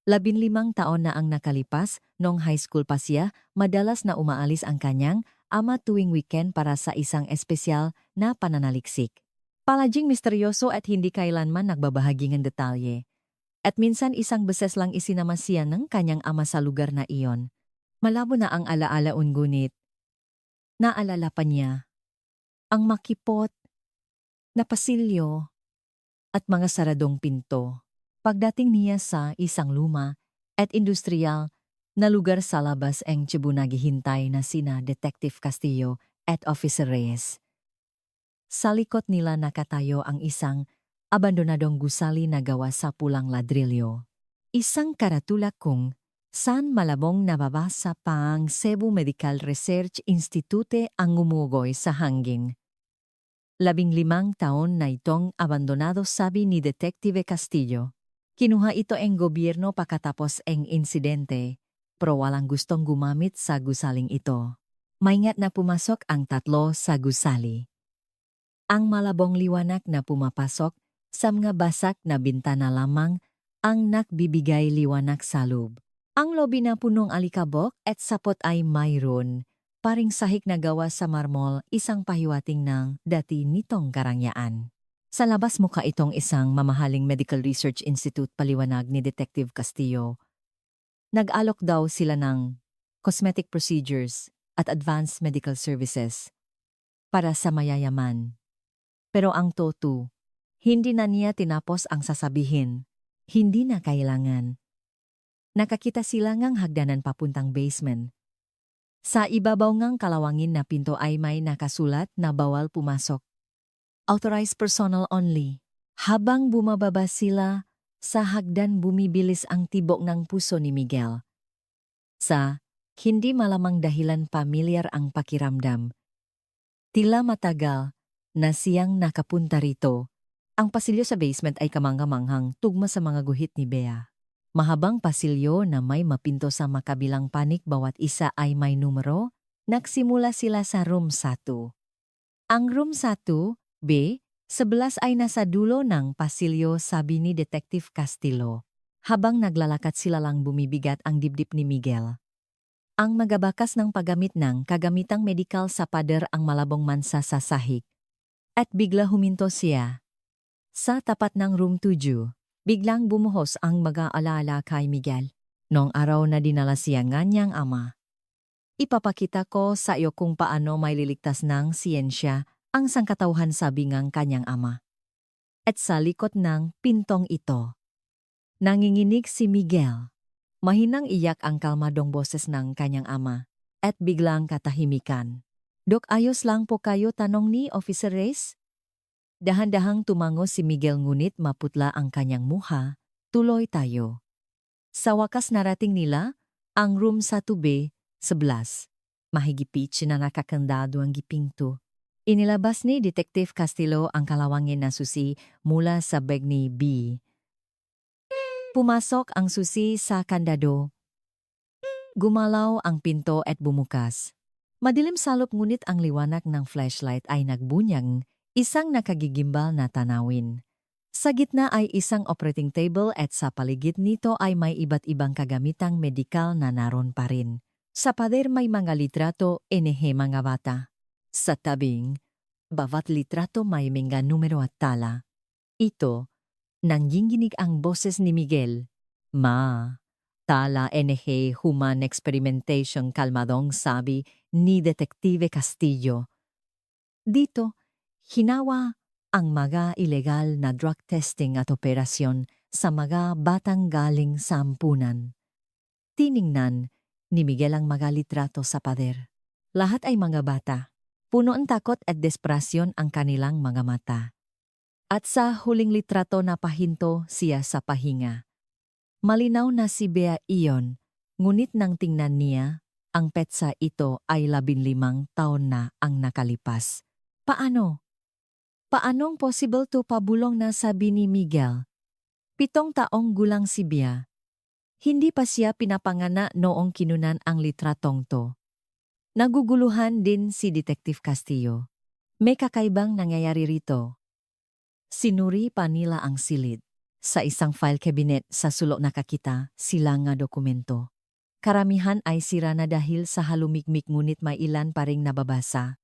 15 taon na ang nakalipas, noong high school pa siya, madalas na umaalis ang kanyang ama tuwing weekend para sa isang espesyal na pananaliksik. Palaging misteryoso at hindi kailanman nagbabahagi ng detalye. At minsan isang beses lang isinama siya ng kanyang ama sa lugar na iyon. Malabo na ang alaala ngunit naalala pa niya ang makipot na pasilyo at mga saradong pinto. Pagdating niya sa isang luma at industrial na lugar sa labas ang Cebu naghihintay na sina Detective Castillo at Officer Reyes. Sa likod nila nakatayo ang isang abandonadong gusali na gawa sa pulang ladrilyo. Isang karatula kung saan malabong nababasa pang Cebu Medical Research Institute ang umugoy sa hangin. 15 taon na itong abandonado, sabi ni Detective Castillo. Kinuha ito ang gobyerno pagkatapos ang insidente, pero walang gustong gumamit sa gusaling ito. Maingat na pumasok ang tatlo sa gusali. Ang malabong liwanag na pumapasok sa mga basak na bintana lamang ang nagbibigay liwanag sa loob. Ang lobi na punong alikabok at sapot ay mayroon paring sahig na gawa sa marmol, isang pahiwating ng dati nitong karangyaan. Sa labas mukha itong isang mamahaling Medical Research Institute, paliwanag ni Detective Castillo. Nag-alok daw sila ng cosmetic procedures at advanced medical services para sa mayayaman. Pero ang toto, hindi na niya tinapos ang sasabihin. Hindi na kailangan. Nakakita sila ngang hagdanan papuntang basement. Sa ibabaw ngang kalawangin na pinto ay may nakasulat na bawal pumasok. Authorized personnel only. Habang bumababa sila, sa hagdan bumibilis ang tibok ng puso ni Miguel. Sa hindi malamang dahilan pamilyar ang pakiramdam. Tila matagal na siyang nakapunta rito. Ang pasilyo sa basement ay kamangha-manghang tugma sa mga guhit ni Bea. Mahabang pasilyo na may mapinto sa makabilang panig, bawat isa ay may numero. Nagsimula sila sa room 1. Ang room 1B, 11 ay nasa dulo ng pasilyo, sabi ni Detective Castillo. Habang naglalakad sila lang bumibigat ang dibdib ni Miguel. Ang magabakas ng paggamit ng kagamitang medikal sa pader ang malabong mansa sa sahig. At bigla huminto siya. Sa tapat ng room 2. Biglang bumuhos ang mag-aalala kay Miguel. Noong araw na dinala siya ng kanyang ama. Ipapakita ko sa iyo kung paano may liligtas ng siyensya ang sangkatauhan, sabi ng kanyang ama. At sa likod ng pintong ito, nanginginig si Miguel. Mahinang iyak ang kalmadong boses ng kanyang ama. At biglang katahimikan. Dok, ayos lang po kayo, tanong ni Officer Reyes? Dahan-dahang tumango si Miguel ngunit maputla ang kanyang muha. Tuloy tayo. Sa wakas narating nila ang room 1B, 11. Mahigipit na nakakandado ang gipinto. Inilabas ni Detective Castillo ang kalawangin na susi mula sa bag ni B. Pumasok ang susi sa kandado. Gumalaw ang pinto at bumukas. Madilim salop ngunit ang liwanag ng flashlight ay nagbunyag. Isang nakagigimbal na tanawin. Sa gitna ay isang operating table at sa paligid nito ay may iba't ibang kagamitang medikal na naroon pa rin. Sa pader may mga litrato, mga bata. Sa tabing, bawat litrato may mga numero at tala. Ito, nangginginig ang boses ni Miguel. Tala human experimentation, kalmadong sabi ni Detective Castillo. Dito, hinawa ang mga ilegal na drug testing at operasyon sa mga batang galing sa ampunan. Tiningnan ni Miguel ang mga litrato sa pader. Lahat ay mga bata. Puno ang takot at desperasyon ang kanilang mga mata. At sa huling litrato napahinto siya sa pahinga. Malinaw na si Bea iyon, ngunit nang tingnan niya, ang petsa ito ay 15 taon na ang nakalipas. Paano? Paanong possible to, pabulong na sabi ni Miguel? 7 taong gulang si Bea. Hindi pa siya pinapangana noong kinunan ang litratong to. Naguguluhan din si Detective Castillo. May kakaibang nangyayari rito. Sinuri pa nila ang silid. Sa isang file cabinet sa sulok nakakita sila nga dokumento. Karamihan ay sira na dahil sa halumikmik ngunit may ilan pa ring nababasa.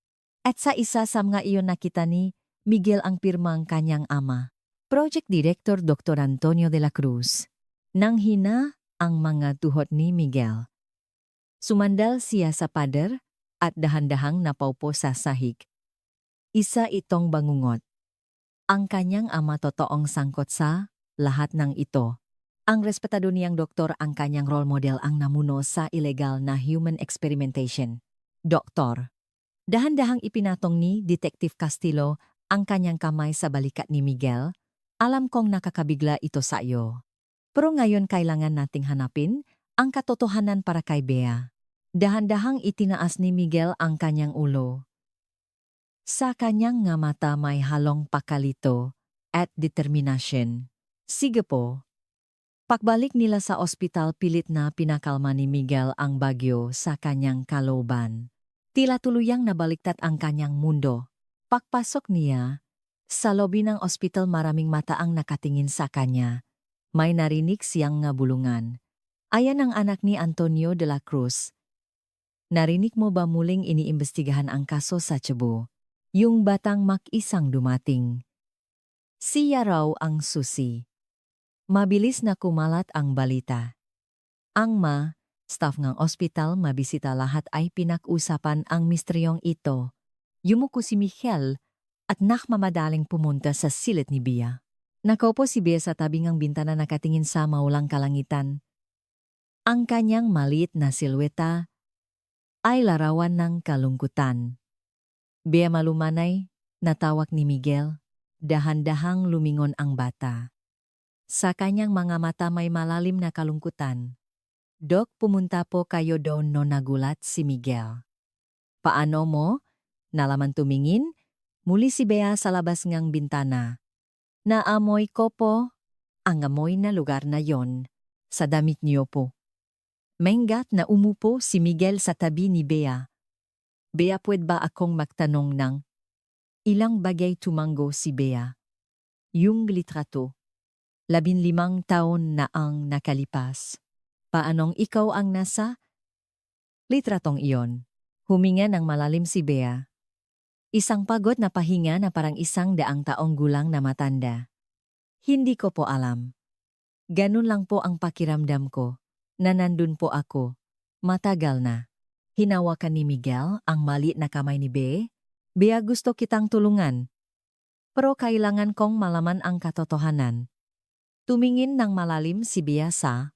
At sa isa sa mga iyon nakita ni Miguel ang pirmang kanyang ama, Project Director Dr. Antonio de la Cruz. Nang hina ang mga tuhod ni Miguel, sumandal siya sa pader at dahan-dahang napaupo sa sahig. Isa itong bangungot. Ang kanyang ama totoong sangkot sa lahat ng ito. Ang respetado niyang doktor ang kanyang role model ang namuno sa illegal na human experimentation. Doktor. Dahan-dahang ipinatong ni Detective Castillo ang kanyang kamay sa balikat ni Miguel. Alam kong nakakabigla ito sa iyo. Pero ngayon kailangan nating hanapin ang katotohanan para kay Bea. Dahan-dahang itinaas ni Miguel ang kanyang ulo. Sa kanyang nga mata may halong pakalito at determinasyon. Sige po. Pagbalik nila sa ospital pilit na pinakalma ni Miguel ang bagyo sa kanyang kalooban. Tila tuluyang nabaliktad ang kanyang mundo. Pagpasok niya, sa lobi ng ospital maraming mata ang nakatingin sa kanya. May narinig siyang nga bulungan. Ayan ang anak ni Antonio de la Cruz. Narinig mo ba muling iniimbestigahan ang kaso sa Cebu? Yung batang mag-isang dumating. Siya raw ang susi. Mabilis na kumalat ang balita. Ang staff ng ospital mabisita lahat ay pinag-usapan ang misteryong ito. Yumuko si Michel at nakmamadaling pumunta sa silid ni Bea. Nakaupo si Bea sa tabi ng bintana nakatingin sa maulang kalangitan. Ang kanyang maliit na silweta ay larawan ng kalungkutan. Bea malumanay, natawag ni Miguel. Dahan-dahang lumingon ang bata. Sa kanyang mga mata may malalim na kalungkutan. Dok, pumunta po kayo doon no nagulat si Miguel. Paano mo? Nalaman tumingin? Muli si Bea sa labas ngang bintana. Naamoy ko po ang amoy na lugar na yon sa damit niyo po. Mengat na umupo si Miguel sa tabi ni Bea. Bea, pwede ba akong magtanong ng ilang bagay? Tumango si Bea. Yung litrato. 15 taon na ang nakalipas. Paanong ikaw ang nasa litratong iyon? Huminga ng malalim si Bea. Isang pagod na pahinga na parang 100 taong gulang na matanda. Hindi ko po alam. Ganun lang po ang pakiramdam ko, na nandun po ako. Matagal na. Hinawakan ni Miguel ang maliit na kamay ni Bea. Bea, gusto kitang tulungan. Pero kailangan kong malaman ang katotohanan. Tumingin ng malalim si Bea sa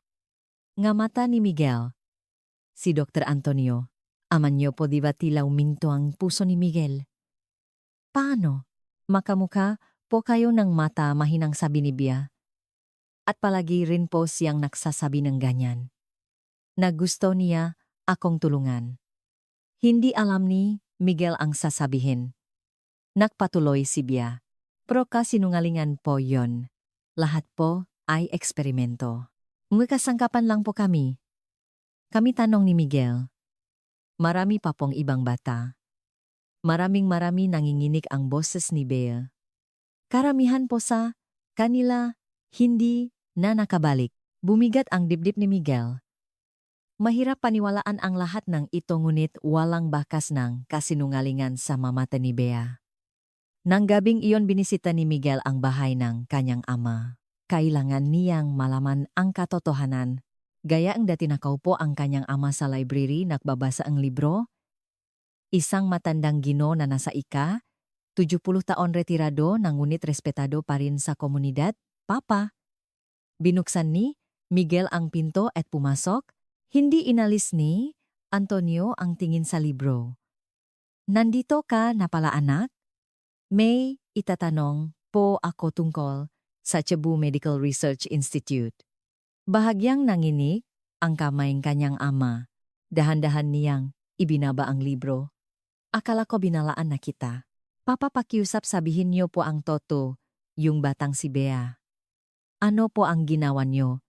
nga mata ni Miguel. Si Dr. Antonio, ama niyo po, di ba tila uminto ang puso ni Miguel? Paano? Makamuka po kayo ng mata, mahinang sabi ni Bea. At palagi rin po siyang nagsasabi ng ganyan. Na gusto niya akong tulungan. Hindi alam ni Miguel ang sasabihin. Nagpatuloy si Bea. Pero kasinungalingan po yon. Lahat po ay eksperimento. Magkasangkapan lang po kami. Kami, tanong ni Miguel. Marami pa pong ibang bata. Marami nanginginig ang boses ni Bea. Karamihan po sa kanila hindi na nakabalik. Bumigat ang dibdib ni Miguel. Mahirap paniwalaan ang lahat ng ito ngunit walang bakas ng kasinungalingan sa mamata ni Bea. Nang gabing iyon binisita ni Miguel ang bahay ng kanyang ama. Kailangan niyang malaman ang katotohanan. Gaya ang dati nakaupo ang kanyang ama sa library nagbabasa ang libro. Isang matandang Ginoo na nasa 70 taon retirado na ngunit respetado pa rin sa komunidad. Papa. Binuksan ni Miguel ang pinto at pumasok. Hindi inalis ni Antonio ang tingin sa libro. Nandito ka na pala, anak? May itatanong po ako tungkol sa Cebu Medical Research Institute. Bahagyang nanginig ang kamay ng kanyang ama. Dahan-dahan niyang ibinaba ang libro. Akala ko binalaan na kita. Papa, pakiusap, sabihin niyo po ang totoo, yung batang si Bea. Ano po ang ginawa niyo?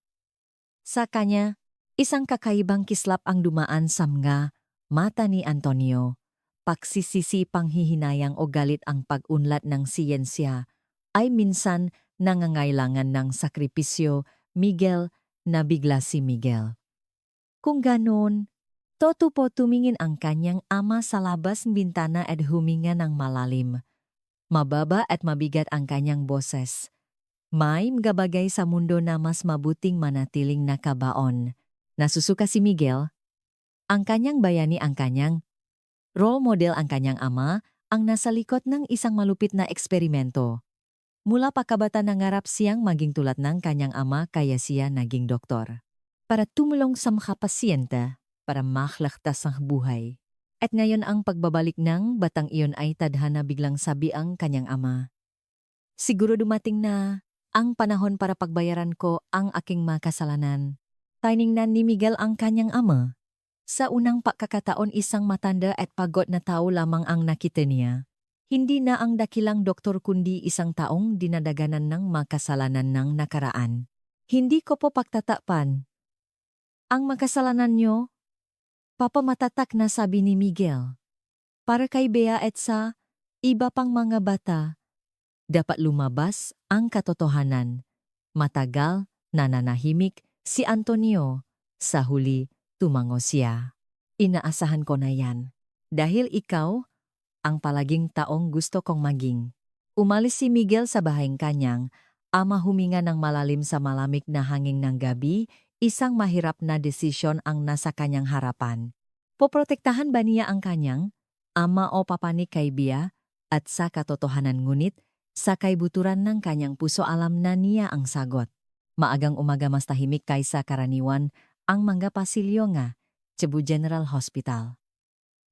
Sa kanya, isang kakaibang kislap ang dumaan sa mga mata ni Antonio. Pagsisisi, panghihinayang o galit ang pag-unlad ng siyensya ay minsan nangangailangan ng sakripisyo. Miguel, nabigla si Miguel. Kung ganon, Toto po tumingin ang kanyang ama sa labas ng bintana at huminga ng malalim. Mababa at mabigat ang kanyang boses. May gabagay sa mundo na mas mabuting manatiling nakabaon. Nasusuka si Miguel. Ang kanyang bayani ang kanyang role model ang kanyang ama ang nasa likod ng isang malupit na eksperimento. Mula pakabata nangarap siyang maging tulad ng kanyang ama kaya siya naging doktor. Para tumulong sa mga pasyente, para makalaktas ang buhay. At ngayon ang pagbabalik ng batang iyon ay tadhana biglang sabi ang kanyang ama. Siguro dumating na ang panahon para pagbayaran ko ang aking makasalanan. Tiningnan ni Miguel ang kanyang ama. Sa unang pagkakataon isang matanda at pagod na tao lamang ang nakita niya. Hindi na ang dakilang doktor kundi isang taong dinadaganan ng makasalanan ng nakaraan. Hindi ko po pagtatapan. Ang makasalanan niyo, Papa matatak na sabi ni Miguel. Para kay Bea at sa iba pang mga bata, dapat lumabas ang katotohanan. Matagal, nananahimik si Antonio. Sa huli, tumango siya. Inaasahan ko na yan. Dahil ikaw, ang palaging taong gusto kong maging. Umalis si Miguel sa bahayang kanyang, ama huminga ng malalim sa malamig na hangin ng gabi, isang mahirap na desisyon ang nasa kanyang harapan. Poprotektahan ba niya ang kanyang ama o papa ni kay Bea? At sa katotohanan ngunit, sa kaibuturan ng kanyang puso alam na niya ang sagot. Maagang umaga mas tahimik kaysa karaniwan ang mga pasilyo nga, Cebu General Hospital.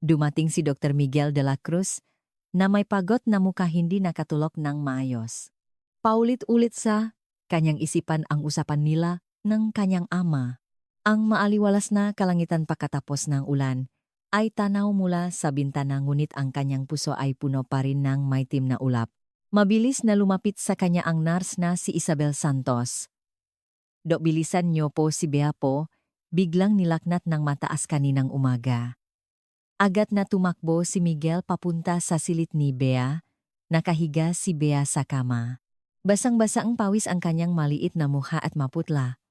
Dumating si Dr. Miguel de la Cruz na may pagod na mukha hindi nakatulog ng maayos. Paulit-ulit sa kanyang isipan ang usapan nila ng kanyang ama. Ang maaliwalas na kalangitan pagkatapos ng ulan ay tanaw mula sa bintana ngunit ang kanyang puso ay puno pa rin ng maitim na ulap. Mabilis na lumapit sa kanya ang nurse na si Isabel Santos. Dok bilisan niyo po si Bea po, biglang nilaknat ng mataas kaninang umaga. Agad na tumakbo si Miguel papunta sa silid ni Bea, nakahiga si Bea sa kama. Basang-basa ang pawis ang kanyang maliit na mukha at maputla.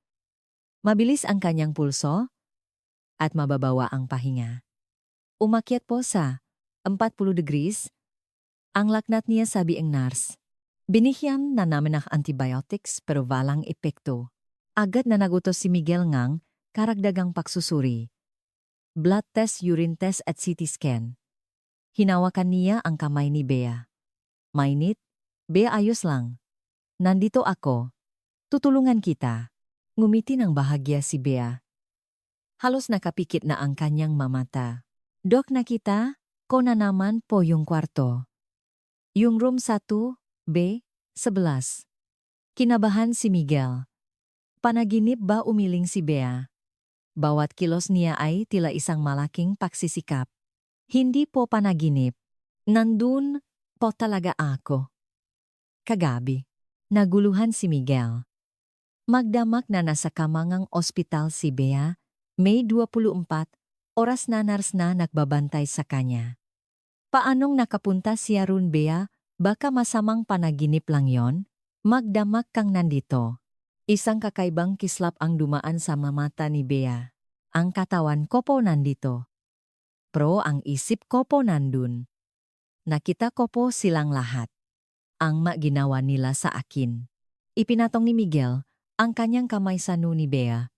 Mabilis ang kanyang pulso at mababawa ang pahinga. Umakyat po sa 40 degrees. Ang laknat niya sabi ang nurse. Binigyan na namin ng antibiotics pero walang epekto. Agad na nagutos si Miguel ngang karagdagang pagsusuri. Blood test, urine test at CT scan. Hinawakan niya ang kamay ni Bea. Mainit? Bea ayos lang. Nandito ako. Tutulungan kita. Ngumiti ng bahagya si Bea. Halos nakapikit na ang kanyang mamata. Dok nakita ko na naman po yung kwarto. Yung room 1B, 11. Kinabahan si Miguel. Panaginip ba umiling si Bea? Bawat kilos niya ay tila isang malaking pagsisikap. Hindi po panaginip. Nandun po talaga ako. Kagabi. Naguluhan si Miguel. Magdamag na nasa kamangang ospital si Bea, May 24, oras na nurse na nagbabantay sa kanya. Paanong nakapunta siya ron Bea? Baka masamang panaginip lang yon? Magdamag kang nandito. Isang kakaibang kislap ang dumaan sa mamata ni Bea. Ang katawan ko po nandito. Pero ang isip ko po nandun. Nakita ko po silang lahat. Ang ginawa nila sa akin. Ipinatong ni Miguel ang kanyang kamay sa noo ni Bea.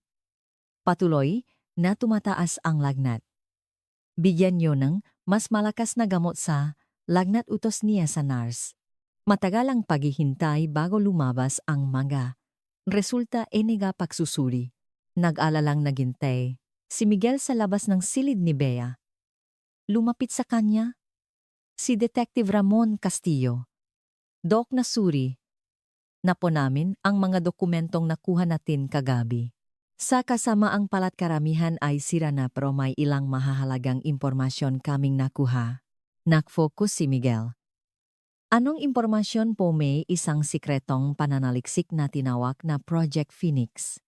Patuloy na tumataas ang lagnat. Bigyan niyo ng mas malakas na gamot sa lagnat utos niya sa nurse. Matagal ang paghihintay bago lumabas ang mga resulta eniga pagsusuri. Nag-alalang naghintay si Miguel sa labas ng silid ni Bea. Lumapit sa kanya si Detective Ramon Castillo. Dok Nasuri, napo namin ang mga dokumentong nakuha natin kagabi. Sa kasamaang palat karamihan ay sira na pero may ilang mahahalagang impormasyon kaming nakuha. Nag-focus si Miguel. Anong impormasyon po? May isang sikretong pananaliksik na tinawag na Project Phoenix.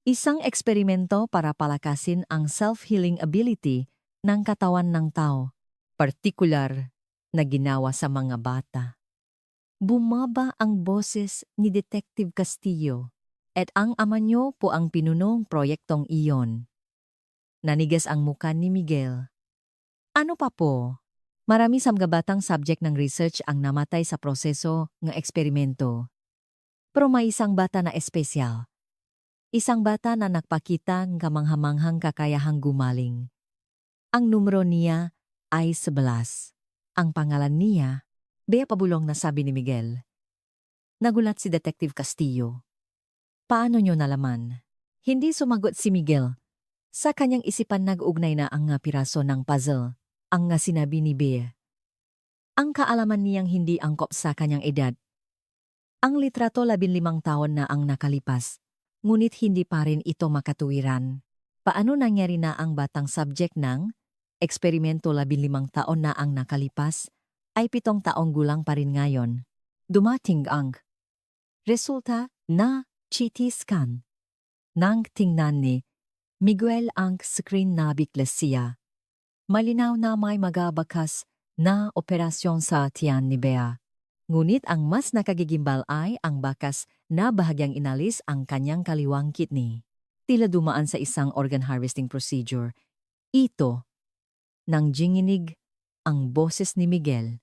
Isang eksperimento para palakasin ang self-healing ability ng katawan ng tao, partikular na ginawa sa mga bata. Bumaba ang boses ni Detective Castillo at ang ama niyo po ang pinunong proyektong iyon. Nanigas ang muka ni Miguel. Ano pa po? Marami sa mga batang subject ng research ang namatay sa proseso ng eksperimento. Pero may isang bata na espesyal. Isang bata na nagpakita ng kamanghamanghang kakayahang gumaling. Ang numero niya ay 11. Ang pangalan niya, Bea Pabulong, na sabi ni Miguel. Nagulat si Detective Castillo. Paano nyo nalaman? Hindi sumagot si Miguel. Sa kanyang isipan nag-ugnay na ang nga piraso ng puzzle, ang nga sinabi ni Bea. Ang kaalaman niyang hindi angkop sa kanyang edad. Ang litrato 15 taon na ang nakalipas, ngunit hindi pa rin ito makatuwiran. Paano nangyari na ang batang subject ng eksperimento 15 taon na ang nakalipas, ay 7 taong gulang pa rin ngayon? Dumating ang resulta na CT scan. Nang tingnan ni Miguel ang screen na biglas siya. Malinaw na may magabakas na operasyon sa tiyan ni Bea. Ngunit ang mas nakagigimbal ay ang bakas na bahagyang inalis ang kanyang kaliwang kidney. Tila dumaan sa isang organ harvesting procedure. Ito, nang jinginig ang boses ni Miguel,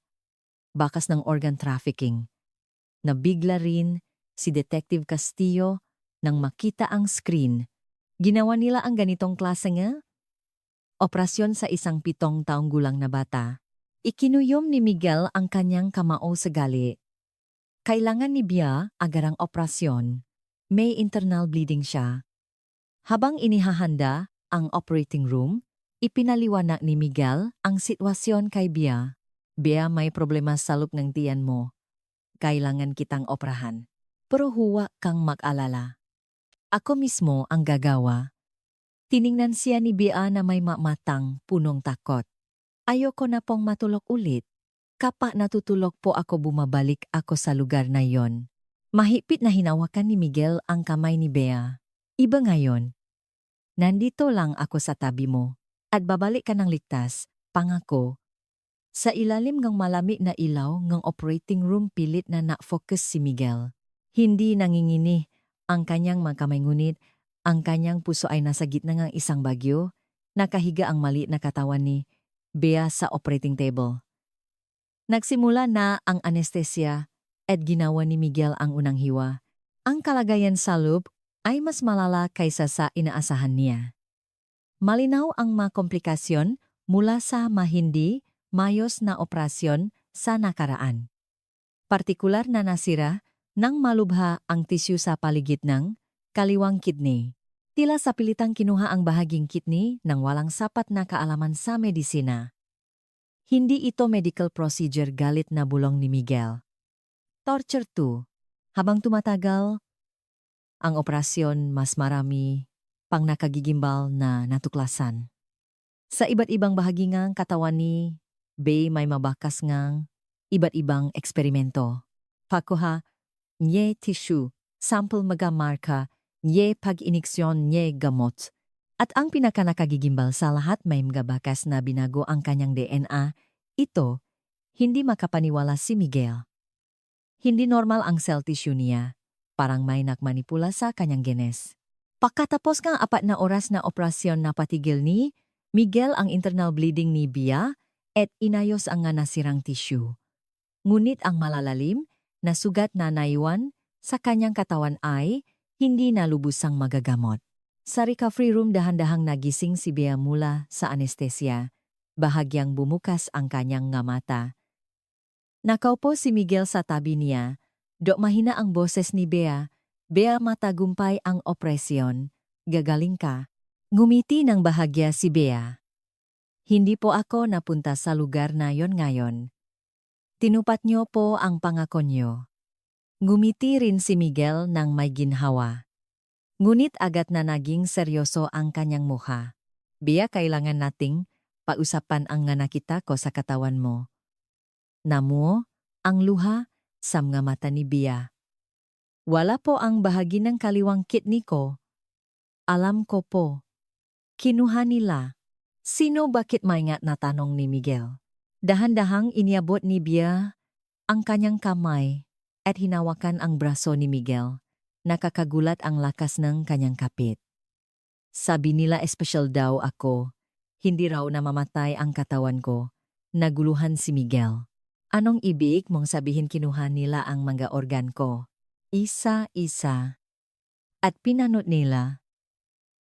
bakas ng organ trafficking. Nabigla rin si Detective Castillo nang makita ang screen. Ginawa nila ang ganitong klase nga operasyon sa isang 7 taong gulang na bata. Ikinuyom ni Miguel ang kanyang kamao sa gali. Kailangan ni Bea agarang operasyon. May internal bleeding siya. Habang inihahanda ang operating room, ipinaliwanag ni Miguel ang sitwasyon kay Bea. Bea, may problema sa loob ng tiyan mo. Kailangan kitang operahan. Pero huwag kang mag-alala. Ako mismo ang gagawa. Tiningnan siya ni Bea na may matang punong takot. Ayoko na pong matulog ulit. Kapag natutulog po ako, bumabalik ako sa lugar na yon. Mahigpit na hinawakan ni Miguel ang kamay ni Bea. Iba ngayon. Nandito lang ako sa tabi mo. At babalik ka ng ligtas, pangako. Sa ilalim ng malamig na ilaw ng operating room, pilit na na-focus si Miguel. Hindi nanginginig ang kanyang mga kamay, ngunit ang kanyang puso ay nasa gitna ng isang bagyo. Nakahiga ang maliit na katawan ni Bea sa operating table. Nagsimula na ang anestesia at ginawa ni Miguel ang unang hiwa. Ang kalagayan sa loob ay mas malala kaysa sa inaasahan niya. Malinaw ang mga komplikasyon mula sa mahindi mayos na operasyon sa nakaraan. Partikular na nasira nang malubha ang tisyu sa paligid ng kaliwang kidney. Tila sa pilitang kinuha ang bahaging kidney nang walang sapat na kaalaman sa medisina. Hindi ito medical procedure, galit na bulong ni Miguel. Torture 2. Habang tumatagal ang operasyon, mas marami pang nakagigimbal na natuklasan. Sa iba't ibang bahagi ng katawan ni Bea may mabakas ngang iba't ibang eksperimento. Pakuha nye tissue, sample magamarka, nye pag-iniksyon, nye gamot. At ang pinakanakagigimbal sa lahat, may mga bakas na binago ang kanyang DNA. Ito, hindi makapaniwala si Miguel. Hindi normal ang cell tissue niya. Parang may nakmanipula sa kanyang genes. Pagkatapos ng 4 na oras na operasyon, napatigil ni Miguel ang internal bleeding ni Bea at inayos ang nga nasirang tissue. Ngunit ang malalalim na sugat na naiwan sa kanyang katawan ay hindi na lubusang magagamot. Sa recovery room, dahan-dahang nagising si Bea mula sa anestesia. Bahagyang bumukas ang kanyang nga mata. Nakaupo si Miguel sa tabi niya. Dok mahina ang boses ni Bea. Bea, matagumpay ang operasyon. Gagaling ka. Ngumiti ng bahagya si Bea. Hindi po ako napunta sa lugar na yon ngayon. Tinupat niyo po ang pangako niyo. Ngumiti rin si Miguel ng may ginhawa. Ngunit agad na naging seryoso ang kanyang mukha. Bea, kailangan nating pausapan ang nga nakita ko sa katawan mo. Namo, ang luha sa mga mata ni Bea. Wala po ang bahagi ng kaliwang kidney ko. Alam ko po. Kinuha nila. Sino, bakit, maingat na tanong ni Miguel. Dahan-dahang iniabot ni Bea ang kanyang kamay at hinawakan ang braso ni Miguel. Nakakagulat ang lakas ng kanyang kapit. Sabi nila espesyal daw ako. Hindi raw namamatay ang katawan ko. Naguluhan si Miguel. Anong ibig mong sabihin kinuha nila ang mga organ ko? Isa-isa. At pinanot nila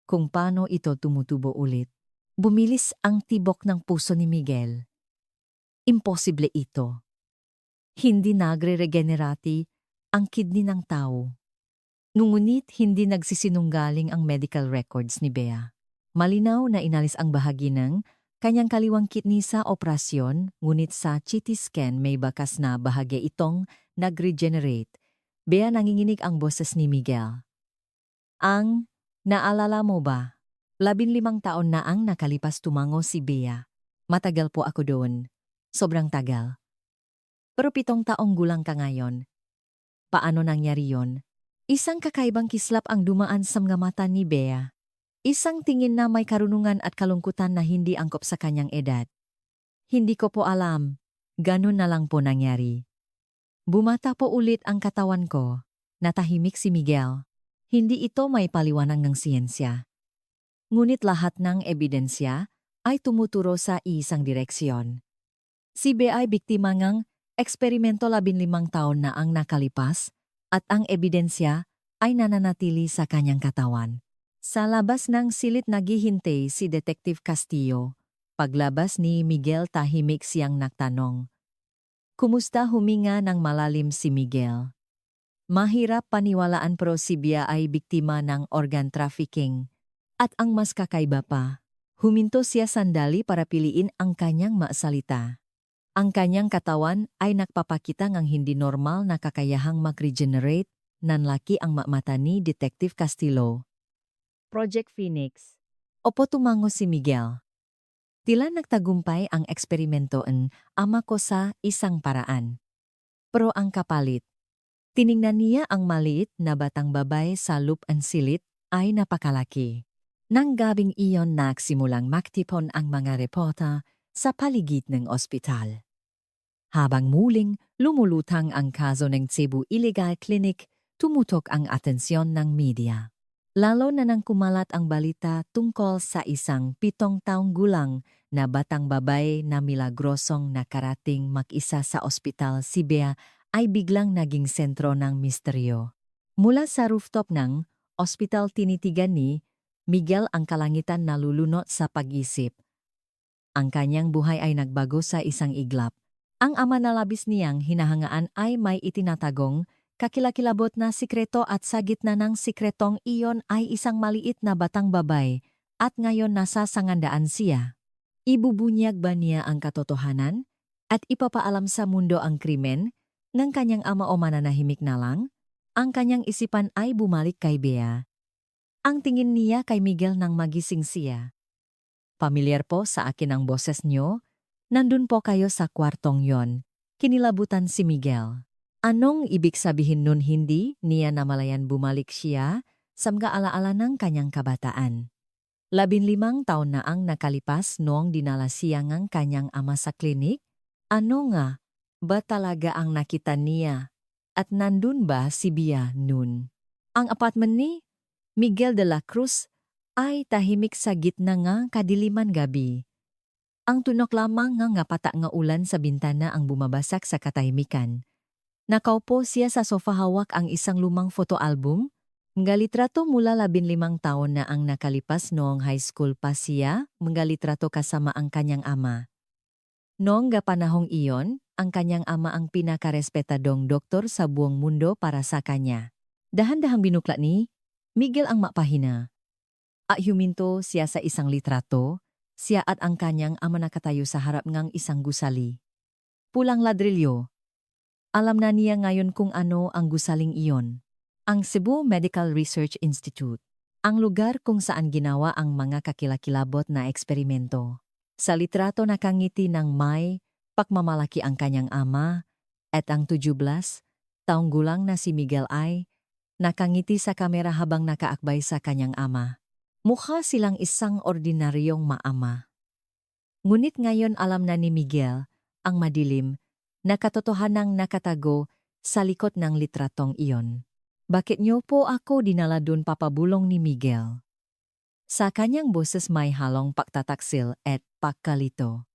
kung paano ito tumutubo ulit. Bumilis ang tibok ng puso ni Miguel. Imposible ito. Hindi nagre-regenerate ang kidney ng tao. Ngunit hindi nagsisinunggaling ang medical records ni Bea. Malinaw na inalis ang bahagi ng kanyang kaliwang kidney sa operasyon, ngunit sa CT scan may bakas na bahagi itong nag-regenerate. Bea, nanginginig ang boses ni Miguel. Naalala mo ba? 15 taon na ang nakalipas tumango si Bea. Matagal po ako doon. Sobrang tagal. Pero 7 taong gulang ka ngayon. Paano nangyari yon? Isang kakaibang kislap ang dumaan sa mga mata ni Bea. Isang tingin na may karunungan at kalungkutan na hindi angkop sa kanyang edad. Hindi ko po alam. Ganun na lang po nangyari. Bumata po ulit ang katawan ko. Natahimik si Miguel. Hindi ito may paliwanag ng siyensya. Ngunit lahat ng ebidensya ay tumuturo sa isang direksyon. Si Bea ay biktima ng eksperimento 15 taon na ang nakalipas at ang ebidensya ay nananatili sa kanyang katawan. Sa labas ng silid naghihintay si Detective Castillo. Paglabas ni Miguel tahimik siyang nagtanong. Kumusta? Huminga ng malalim si Miguel. Mahirap paniwalaan pero si Bea ay biktima ng organ trafficking. At ang mas kakaiba pa, huminto siya sandali para piliin ang kanyang masalita. Ang kanyang katawan ay nagpapakita ng hindi normal na kakayahang mag-regenerate, nanlaki ang mata ni Detective Castillo. Project Phoenix. Opo, tumango si Miguel. Tila nagtagumpay ang eksperimentoan ama ko sa isang paraan. Pero ang kapalit, tiningnan niya ang maliit na batang babae sa loob ang silid ay napakalaki. Nang gabing iyon nagsimulang maktipon ang mga reporter sa paligid ng ospital. Habang muling lumulutang ang kaso ng Cebu Illegal Clinic, tumutok ang atensyon ng media. Lalo na nang kumalat ang balita tungkol sa isang 7 taong gulang na batang babae na milagrosong nakarating mag-isa sa ospital. Si Bea ay biglang naging sentro ng misteryo. Mula sa rooftop ng ospital tinitigan ni Miguel ang kalangitan na lulunot sa pag-isip. Ang kanyang buhay ay nagbago sa isang iglap. Ang ama na labis niyang hinahangaan ay may itinatagong kakilakilabot na sikreto at sa gitna ng sikretong iyon ay isang maliit na batang babae at ngayon nasa sangandaan siya. Ibubunyag ba niya ang katotohanan at ipapaalam sa mundo ang krimen ng kanyang ama o mananahimik na lang? Ang kanyang isipan ay bumalik kay Bea. Ang tingin niya kay Miguel nang magising siya. Pamilyar po sa akin ang boses niyo. Nandun po kayo sa kwartong yon. Kinilabutan si Miguel. Anong ibig sabihin nun? Hindi niya namalayan bumalik siya sa mga alaala ng kanyang kabataan. 15 taon na ang nakalipas noong dinala siya ng kanyang ama sa klinik. Ano nga ba talaga ang nakita niya? At nandun ba si Bea nun? Ang apartment ni Miguel de la Cruz ay tahimik sa gitna ng kadiliman gabi. Ang tunok lamang nga pata nga ulan sa bintana ang bumabasak sa katahimikan. Nakaupo siya sa sofa, hawak ang isang lumang photo-album. Mga litrato mula 15 taon na ang nakalipas noong high school pa siya, mga litrato kasama ang kanyang ama. Noong panahong iyon, ang kanyang ama ang pinakarespetadong doktor sa buong mundo para sa kanya. Dahan-dahang binukla ni Miguel ang mapahina. Huminto siya sa isang litrato, siya at ang kanyang ama nakatayo sa harap ng isang gusali. Pulang ladrilyo. Alam na niya ngayon kung ano ang gusaling iyon. Ang Cebu Medical Research Institute. Ang lugar kung saan ginawa ang mga kakilakilabot na eksperimento. Sa litrato nakangiti ng may pagmamalaki ang kanyang ama at ang 17 taong gulang na si Miguel ay nakangiti sa kamera habang nakaakbay sa kanyang ama. Mukha silang isang ordinaryong maama. Ngunit ngayon alam na ni Miguel ang madilim na katotohanang nakatago sa likod ng litratong iyon. Bakit niyo po ako dinala dun, papabulong ni Miguel? Sa kanyang boses may halong pagtataksil at pagkalito.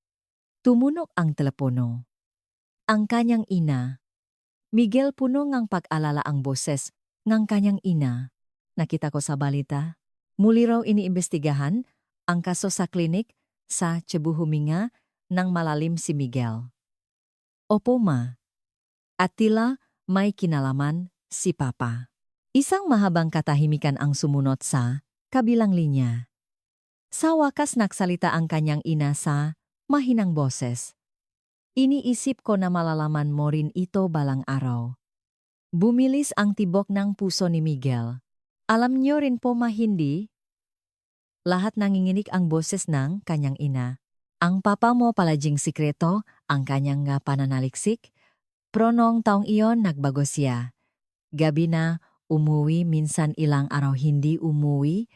Tumunok ang telepono. Ang kanyang ina. Miguel puno ngang pag-alala ang boses ng kanyang ina. Nakita ko sa balita. Muli raw iniimbestigahan ang kaso sa klinik sa Cebu huminga ng malalim si Miguel. Opo ma. At tila may kinalaman si Papa. Isang mahabang katahimikan ang sumunod sa kabilang linya. Sa wakas nagsalita ang kanyang ina sa mahinang boses. Iniisip ko na malalaman mo rin ito balang araw. Bumilis ang tibok ng puso ni Miguel. Alam niyo rin po hindi? Lahat nanginginig ang boses ng kanyang ina. Ang papa mo palaging sikreto, ang kanyang nga pananaliksik. Pero noong taong iyon nagbago siya. Gabi na, umuwi minsan ilang araw hindi umuwi.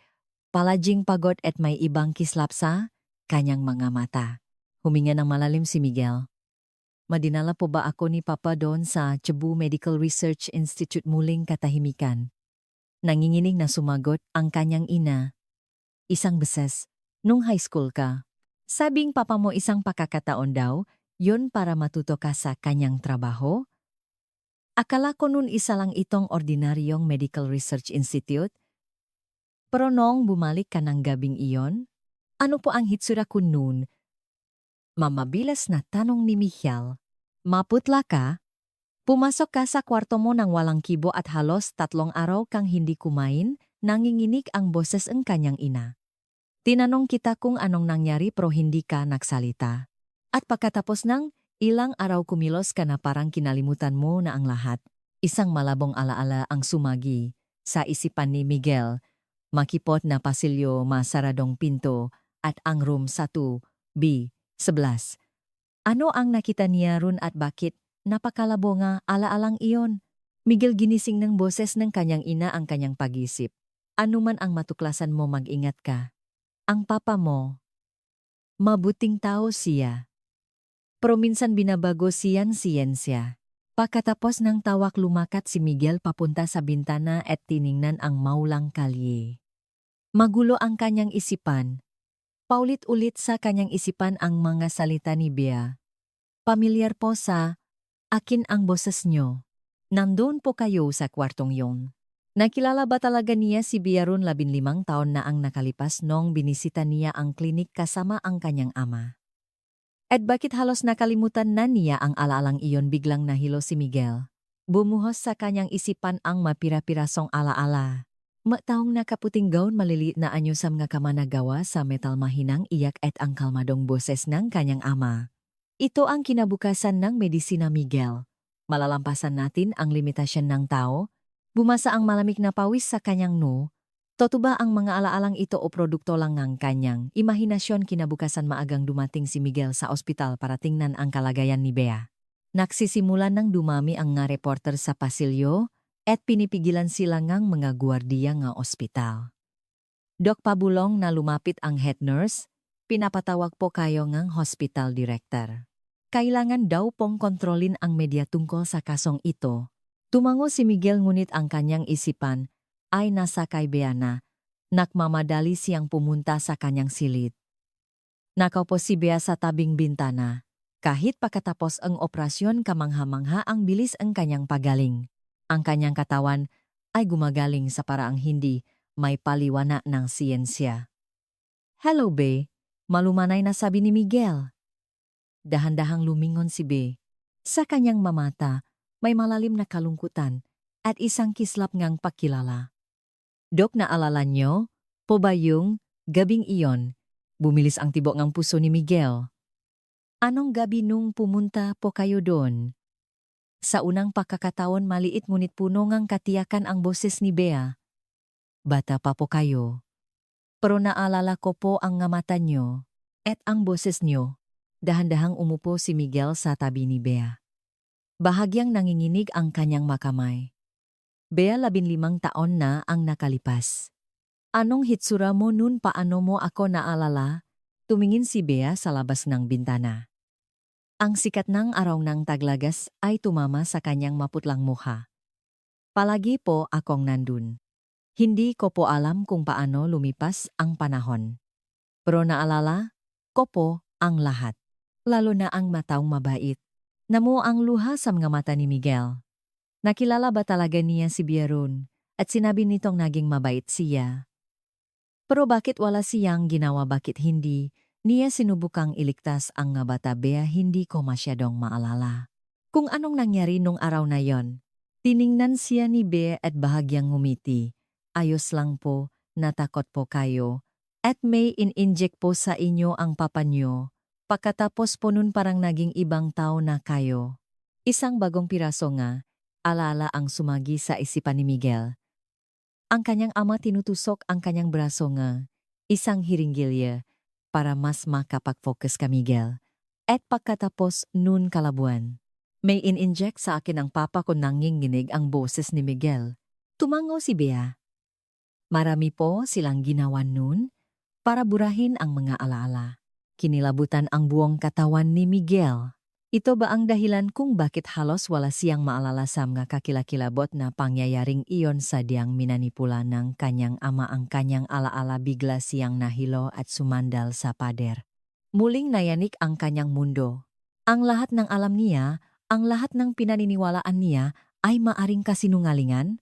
Palaging pagod at may ibang kislap sa kanyang mga mata. Huminga ng malalim si Miguel. Madinala po ba ako ni Papa doon sa Cebu Medical Research Institute muling katahimikan? Nanginginig na sumagot ang kanyang ina. Isang beses, nung high school ka. Sabing papa mo isang pakakataon daw, yun para matuto ka sa kanyang trabaho? Akala ko nun isa lang itong ordinaryong Medical Research Institute. Pero noong bumalik ka ng gabing iyon, ano po ang hitsura ko nun? Mamabilas na tanong ni Michal. Maputla ka? Pumasok ka sa kwarto mo nang walang kibo at halos 3 araw kang hindi kumain, nanginginig ang boses ng kanyang ina. Tinanong kita kung anong nangyari pero hindi ka nagsalita. At pagkatapos ng ilang araw kumilos ka na parang kinalimutan mo na ang lahat. Isang malabong alaala ang sumagi sa isipan ni Miguel. Makipot na pasilyo, masaradong pinto, at ang room 1B11. Ano ang nakita niya ron at bakit napakalabo nga alaalang iyon? Miguel ginising ng boses ng kanyang ina ang kanyang pag-isip. Ano man ang matuklasan mo mag-ingat ka. Ang papa mo, mabuting tao siya. Pero minsan binabago siyan siyensya. Pagkatapos ng tawak lumakat si Miguel papunta sa bintana at tiningnan ang maulang kalye. Magulo ang kanyang isipan. Paulit-ulit sa kanyang isipan ang mga salita ni Bea. Pamilyar po sa akin ang boses nyo. Nandun po kayo sa kwartong yon. Nakilala ba talaga niya si Bea ron 15 taon na ang nakalipas nung binisita niya ang klinik kasama ang kanyang ama? At bakit halos nakalimutan na niya ang alaalang iyon biglang nahilo si Miguel? Bumuhos sa kanyang isipan ang mapira-pirasong alaala. Mataong nakaputing gown maliliit na anyusam nga kamanagawa sa metal mahinang iyak at ang kalmadong boses ng kanyang ama. Ito ang kinabukasan ng medisina Miguel. Malalampasan natin ang limitasyon ng tao. Bumasa ang malamig na pawis sa kanyang no. Totoo ba ang mga alaalang ito o produkto lang ng kanyang imahinasyon kinabukasan maagang dumating si Miguel sa ospital para tingnan ang kalagayan ni Bea? Nagsisimulan ng dumami ang nga reporter sa pasilyo at pinipigilan sila ngang mga gwardiya nga ospital. Dok pabulong na lumapit ang head nurse, pinapatawag po kayo ngang hospital director. Kailangan daw pong kontrolin ang media tungkol sa kasong ito. Tumango si Miguel ngunit ang kanyang isipan ay nasa kay Bea na. Nakmamadali siyang pumunta sa kanyang silid. Nakaupo si Bea sa tabing bintana. Kahit pagkatapos ang operasyon kamangha-mangha ang bilis ang kanyang pagaling. Ang kanyang katawan ay gumagaling sa paraang hindi may paliwana ng siyensya. Hello, Bea. Malumanay na sabi ni Miguel. Dahan-dahang lumingon si Bea. Sa kanyang mamata, may malalim na kalungkutan at isang kislap ngang pakilala. Dok, naalala nyo? Po ba yung gabing iyon? Bumilis ang tibok ng puso ni Miguel. Anong gabi nung pumunta po kayo doon? Sa unang pagkakataon maliit ngunit puno ngang katiyakan ang boses ni Bea. Bata pa po kayo. Pero naalala ko po ang nga mata nyo at ang boses nyo. Dahan-dahang umupo si Miguel sa tabi ni Bea. Bahagyang nanginginig ang kanyang makamay. Bea, 15 taon na ang nakalipas. Anong hitsura mo nun, paano mo ako naalala? Tumingin si Bea sa labas ng bintana. Ang sikat ng araw ng taglagas ay tumama sa kanyang maputlang mukha. Palagi po akong nandun. Hindi ko po alam kung paano lumipas ang panahon. Pero naalala ko po ang lahat. Lalo na ang mataong mabait. Namu ang luha sa mga mata ni Miguel. Nakilala ba talaga niya si Biaron at sinabi nitong naging mabait siya? Pero bakit wala siyang ginawa, bakit hindi niya sinubukang iligtas ang nga bata? Bea, hindi ko masyadong maalala kung anong nangyari nung araw na yon. Tiningnan siya ni Bea at bahagyang ngumiti. Ayos lang po, natakot po kayo. At may in-inject po sa inyo ang papa niyo. Pagkatapos po nun parang naging ibang tao na kayo. Isang bagong piraso nga, alala ang sumagi sa isipan ni Miguel. Ang kanyang ama tinutusok ang kanyang braso nga, isang hiringgilya, para mas makapag-focus ka Miguel. At pagkatapos nun kalabuan, may in-inject sa akin ang papa ko, nanginginig ang boses ni Miguel. Tumango si Bea. Marami po silang ginawa nun para burahin ang mga alaala. Kinilabutan ang buong katawan ni Miguel. Ito ba ang dahilan kung bakit halos wala siyang maalala sa mga kakilakilabot na pangyayaring iyon? Sadyang minanipula ng kanyang ama ang kanyang alaala, bigla siyang nahilo at sumandal sa pader. Muling nayanik ang kanyang mundo. Ang lahat ng alam niya, ang lahat ng pinaniniwalaan niya ay maaring kasinungalingan?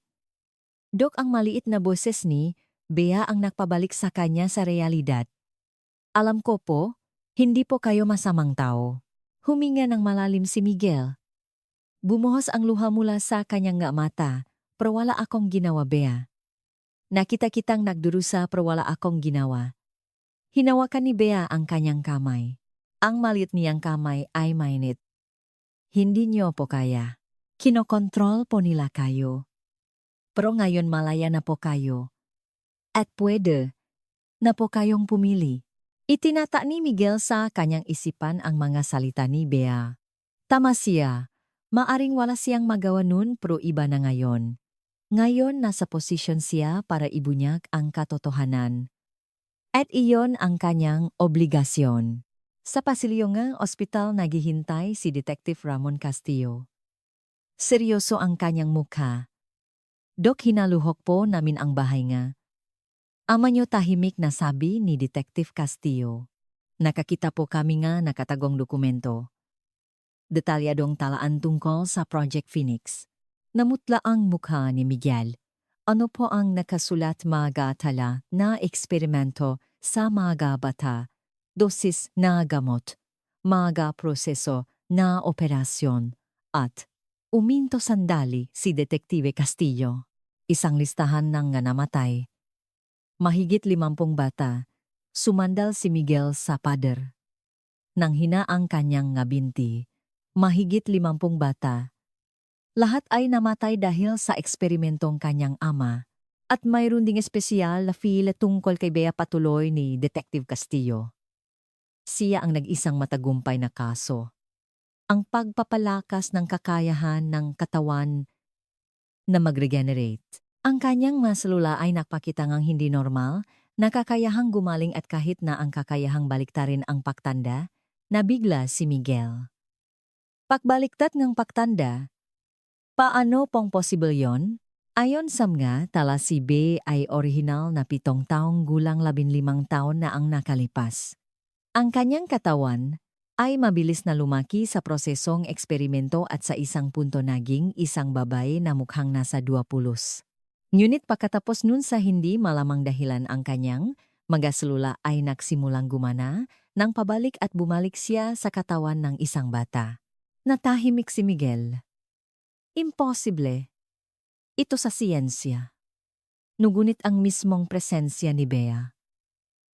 Dok, ang maliit na boses ni Bea ang nagpabalik sa kanya sa realidad. Alam ko po, hindi po kayo masamang tao. Huminga ng malalim si Miguel. Bumuhos ang luha mula sa kanyang nga mata, pero wala akong ginawa, Bea. Nakita kitang nagdurusa pero wala akong ginawa. Hinawakan ni Bea ang kanyang kamay. Ang maliit niyang kamay ay mainit. Hindi niyo po kaya. Kinokontrol po nila kayo. Pero ngayon malaya na po kayo. At pwede na po kayong pumili. Itinata ni Miguel sa kanyang isipan ang mga salita ni Bea. Tama siya. Maaring wala siyang magawa nun pero iba na ngayon. Ngayon nasa posisyon siya para ibunyag ang katotohanan. At iyon ang kanyang obligasyon. Sa pasilyongang ospital naghihintay si Detective Ramon Castillo. Seryoso ang kanyang mukha. Dok, hinaluhok po namin ang bahay nga. Ama niyo, tahimik na sabi ni Detective Castillo. Nakakita po kami nga nakatagong dokumento. Detalyadong talaan tungkol sa Project Phoenix. Namutla ang mukha ni Miguel. Ano po ang nakasulat? Mga tala na eksperimento sa mga bata, dosis na gamot, mga proseso na operasyon, at uminto sandali si Detektive Castillo. Isang listahan ng namatay. Mahigit 50 bata. Sumandal si Miguel sa pader. Nang hina ang kanyang nga binti, mahigit 50 bata. Lahat ay namatay dahil sa eksperimentong kanyang ama. At mayroon ding espesyal na feel tungkol kay Bea, patuloy ni Detective Castillo. Siya ang nag-isang matagumpay na kaso. Ang pagpapalakas ng kakayahan ng katawan na mag-regenerate. Ang kanyang mga selula ay nakpakita ngang hindi normal, nakakayahang gumaling at kahit na ang kakayahang baliktarin ang pagtanda, nabigla si Miguel. Pagbaliktad ng pagtanda, paano pong possible yon? Ayon sa mga tala, si B ay orihinal na 7 taong gulang, 15 taon na ang nakalipas. Ang kanyang katawan ay mabilis na lumaki sa prosesong eksperimento at sa isang punto naging isang babae na mukhang nasa 20. Ngunit pagkatapos nun sa hindi malamang dahilan ang kanyang mga selula ay nagsimulang gumana, nang pabalik at bumalik siya sa katawan ng isang bata. Natahimik si Miguel. Imposible. Ito sa siyensya. Nugunit ang mismong presensya ni Bea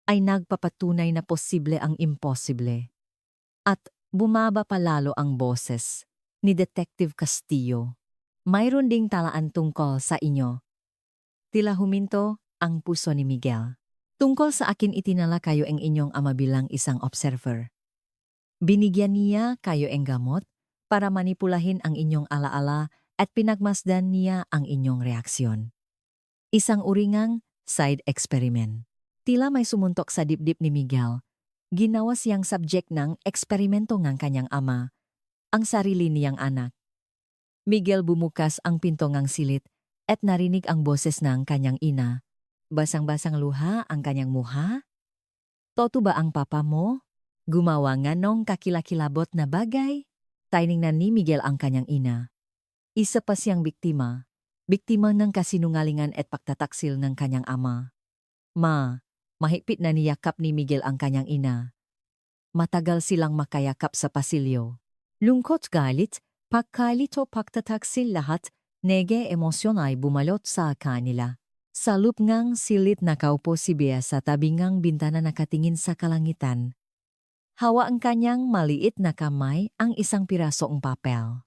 ay nagpapatunay na posible ang imposible. At bumaba pa lalo ang boses ni Detective Castillo. Mayroon ding talaan tungkol sa inyo. Tila huminto ang puso ni Miguel. Tungkol sa akin itinala kayo ang inyong ama bilang isang observer. Binigyan niya kayo ang gamot para manipulahin ang inyong alaala at pinagmasdan niya ang inyong reaksyon. Isang uringang side experiment. Tila may sumuntok sa dibdib ni Miguel. Ginawa siyang subject ng eksperimento ng kanyang ama, ang sarili niyang anak. Miguel, bumukas ang pinto ngang silit at narinig ang boses ng kanyang ina. Basang-basang luha ang kanyang muha. Toto ba ang papa mo? Gumawa nga nung kakilakilabot na bagay? Tiningnan ni Miguel ang kanyang ina. Isa pa siyang biktima. Biktima ng kasinungalingan at pagtataksil ng kanyang ama. Mahigpit na niyakap ni Miguel ang kanyang ina. Matagal silang makayakap sa pasilyo. Lungkot galit, pagkalito pagtataksil lahat, nege emosyon ay bumalot sa kanila. Sa lupngang silit nakaupo si Bea sa tabingang bintana nakatingin sa kalangitan. Hawa ang kanyang maliit na kamay ang isang pirasong papel.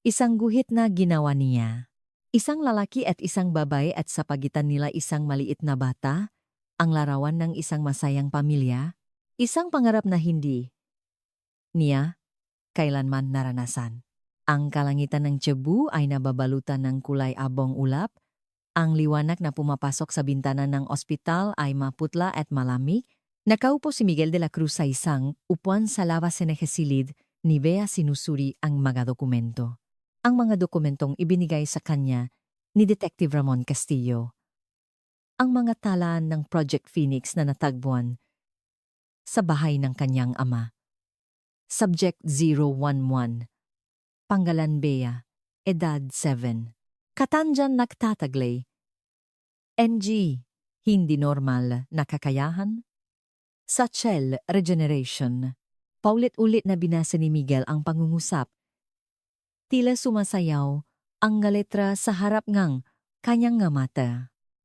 Isang guhit na ginawa niya. Isang lalaki at isang babae at sa pagitan nila isang maliit na bata, ang larawan ng isang masayang pamilya, isang pangarap na hindi niya kailanman naranasan. Ang kalangitan ng Cebu ay nababalutan ng kulay abong ulap. Ang liwanag na pumapasok sa bintana ng ospital ay maputla at malamig. Nakaupo si Miguel de la Cruz sa isang upuan sa labas na nakasilid ni Bea sinusuri ang mga dokumento. Ang mga dokumentong ibinigay sa kanya ni Detective Ramon Castillo. Ang mga talaan ng Project Phoenix na natagpuan sa bahay ng kanyang ama. Subject 011. Pangalan Bea. Edad 7. Katanjan nagtataglay. NG. Hindi normal na kakayahan. Satchel Regeneration. Paulit-ulit na binasa ni Miguel ang pangungusap. Tila sumasayaw ang letra sa harap ngang kanyang nga mata.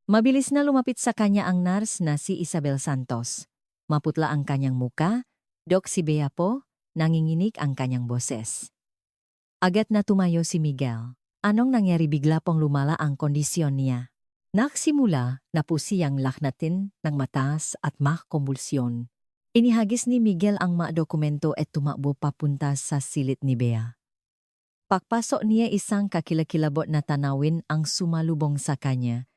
Mabilis na lumapit sa kanya ang nurse na si Isabel Santos. Maputla ang kanyang muka. Dok, si Bea po, nanginginig ang kanyang boses. Agad na tumayo si Miguel. Anong nangyari? Bigla pong lumala ang kondisyon niya. Nagsimula na po siyang laknatin ng matas at makumbulsyon. Inihagis ni Miguel ang mga dokumento at tumakbo papunta sa silid ni Bea. Pagpasok niya isang kakilakilabot na tanawin ang sumalubong sa kanya.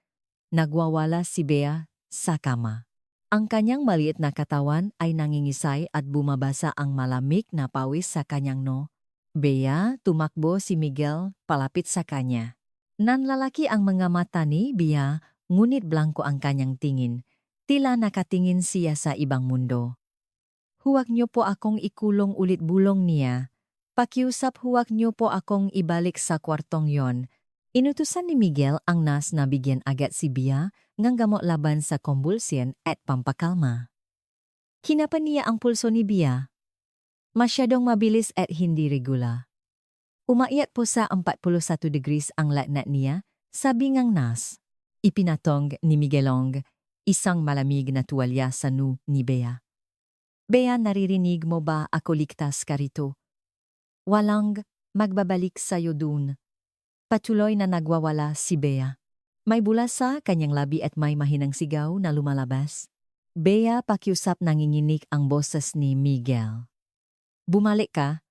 Nagwawala si Bea sa kama. Ang kanyang maliit na katawan ay nangingisay at bumabasa ang malamig na pawis sa kanyang no. Bea, tumakbo si Miguel palapit sa kanya. Nanlalaki ang mga mata ni Bea, ngunit blanko ang kanyang tingin. Tila nakatingin siya sa ibang mundo. Huwag niyo po akong ikulong, ulit bulong niya. Pakiusap, huwag niyo po akong ibalik sa kwartong yon. Inutusan ni Miguel ang nurse na bigyan agad si Bea ng gamot laban sa konbulsyon at pampakalma. Hinapan niya ang pulso ni Bea. Masyadong mabilis at hindi regula. Umakyat po sa 41 degrees ang lagnat niya, sabi ngang nurse. Ipinatong ni Miguelong isang malamig na tuwalya sa noo ni Bea. Bea, naririnig mo ba? Ako, ligtas ka rito. Walang magbabalik sa'yo dun. Patuloy na nagwawala si Bea. May bula sa kanyang labi at may mahinang sigaw na lumalabas. Bea, pakiusap, nanginginig ang boses ni Miguel. Bumalik ka.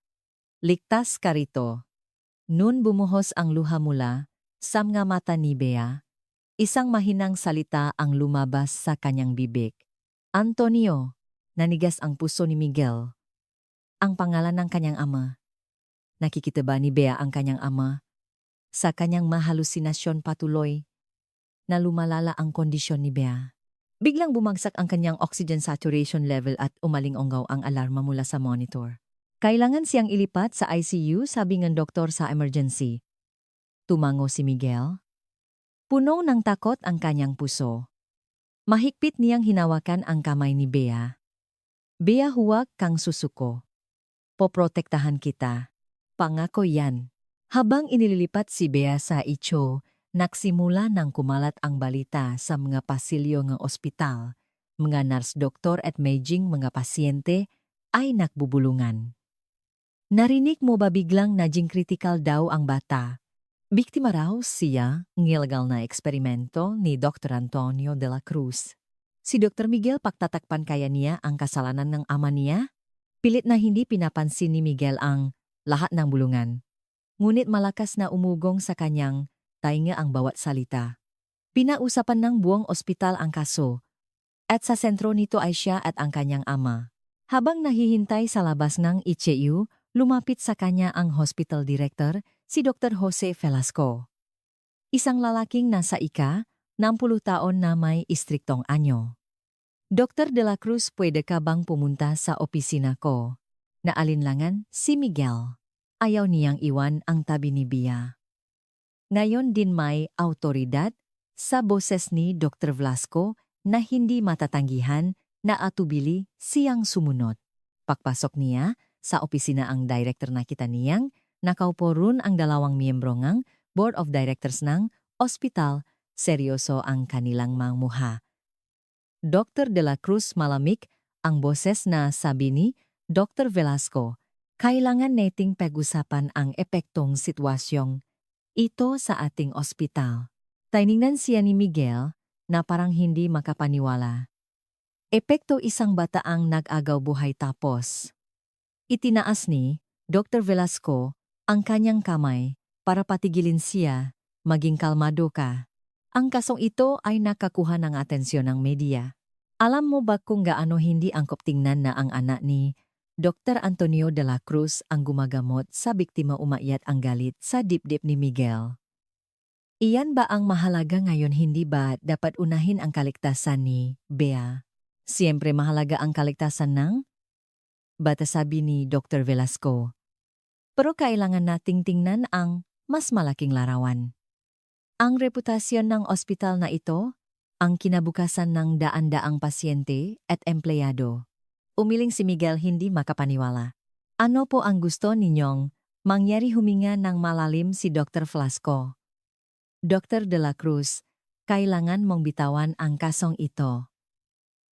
Ligtas ka rito. Noon bumuhos ang luha mula sa mga mata ni Bea. Isang mahinang salita ang lumabas sa kanyang bibig. Antonio. Nanigas ang puso ni Miguel. Ang pangalan ng kanyang ama. Nakikita ba ni Bea ang kanyang ama? Sa kanyang mahalusinasyon patuloy na lumalala ang kondisyon ni Bea. Biglang bumagsak ang kanyang oxygen saturation level at umaling-onggaw ang alarma mula sa monitor. Kailangan siyang ilipat sa ICU, sabi ng doktor sa emergency. Tumango si Miguel. Puno ng takot ang kanyang puso. Mahigpit niyang hinawakan ang kamay ni Bea. Bea, huwag kang susuko. Poprotektahan kita. Pangako yan. Habang inililipat si Bea sa ICU, nagsimula nang kumalat ang balita sa mga pasilyo ng ospital. Mga nurse, doktor at maging mga pasyente ay nakbubulungan. Narinig mo ba biglang naging critical daw ang bata? Biktima raw siya ng illegal na eksperimento ni Dr. Antonio de la Cruz. Si Dr. Miguel, pagtatakpan kaya niya ang kasalanan ng ama niya? Pilit na hindi pinapansin ni Miguel ang lahat ng bulungan. Ngunit malakas na umugong sa kanyang tainga ang bawat salita. Pinausapan ng buong ospital ang kaso, at sa sentro nito ay siya at ang kanyang ama. Habang nahihintay sa labas ng ICU, lumapit sa kanya ang hospital director, si Dr. Jose Velasco. Isang lalaking nasa 60 taon na may istriktong anyo. Dr. De La Cruz, pwede ka bang pumunta sa opisina ko? Naalinlangan si Miguel. Ayaw niyang iwan ang tabi ni Bea. Ngayon din may autoridad sa boses ni Dr. Velasco na hindi matatanggihan na atubili siyang sumunod. Pagpasok niya sa opisina ang director nakita niyang nakaupo ron ang dalawang miyembro ng board of directors ng ospital. Seryoso ang kanilang mga mukha. Dr. De La Cruz malamig ang boses na sabi ni Dr. Velasco, kailangan nating pag-usapan ang epektong sitwasyong ito sa ating ospital. Tiningnan siya ni Miguel na parang hindi makapaniwala. Epekto isang bataang nag-agaw buhay tapos. Itinaas ni Dr. Velasco ang kanyang kamay para patigilin siya, maging kalmado ka. Ang kasong ito ay nakakuha ng atensyon ng media. Alam mo ba kung gaano hindi angkop tingnan na ang anak ni Dr. Antonio de la Cruz ang gumagamot sa biktima? Umakyat ang galit sa dibdib ni Miguel. Iyan ba ang mahalaga ngayon? Hindi ba dapat unahin ang kaligtasan ni Bea? Siyempre mahalaga ang kaligtasan ng bata, sabi ni Dr. Velasco. Pero kailangan nating tingnan ang mas malaking larawan. Ang reputasyon ng ospital na ito, ang kinabukasan ng daan-daang pasyente at empleyado. Umiling si Miguel, hindi makapaniwala. Ano po ang gusto ninyong mangyari? Huminga ng malalim si Dr. Velasco. Dr. De La Cruz, kailangan mong bitawan ang kasong ito.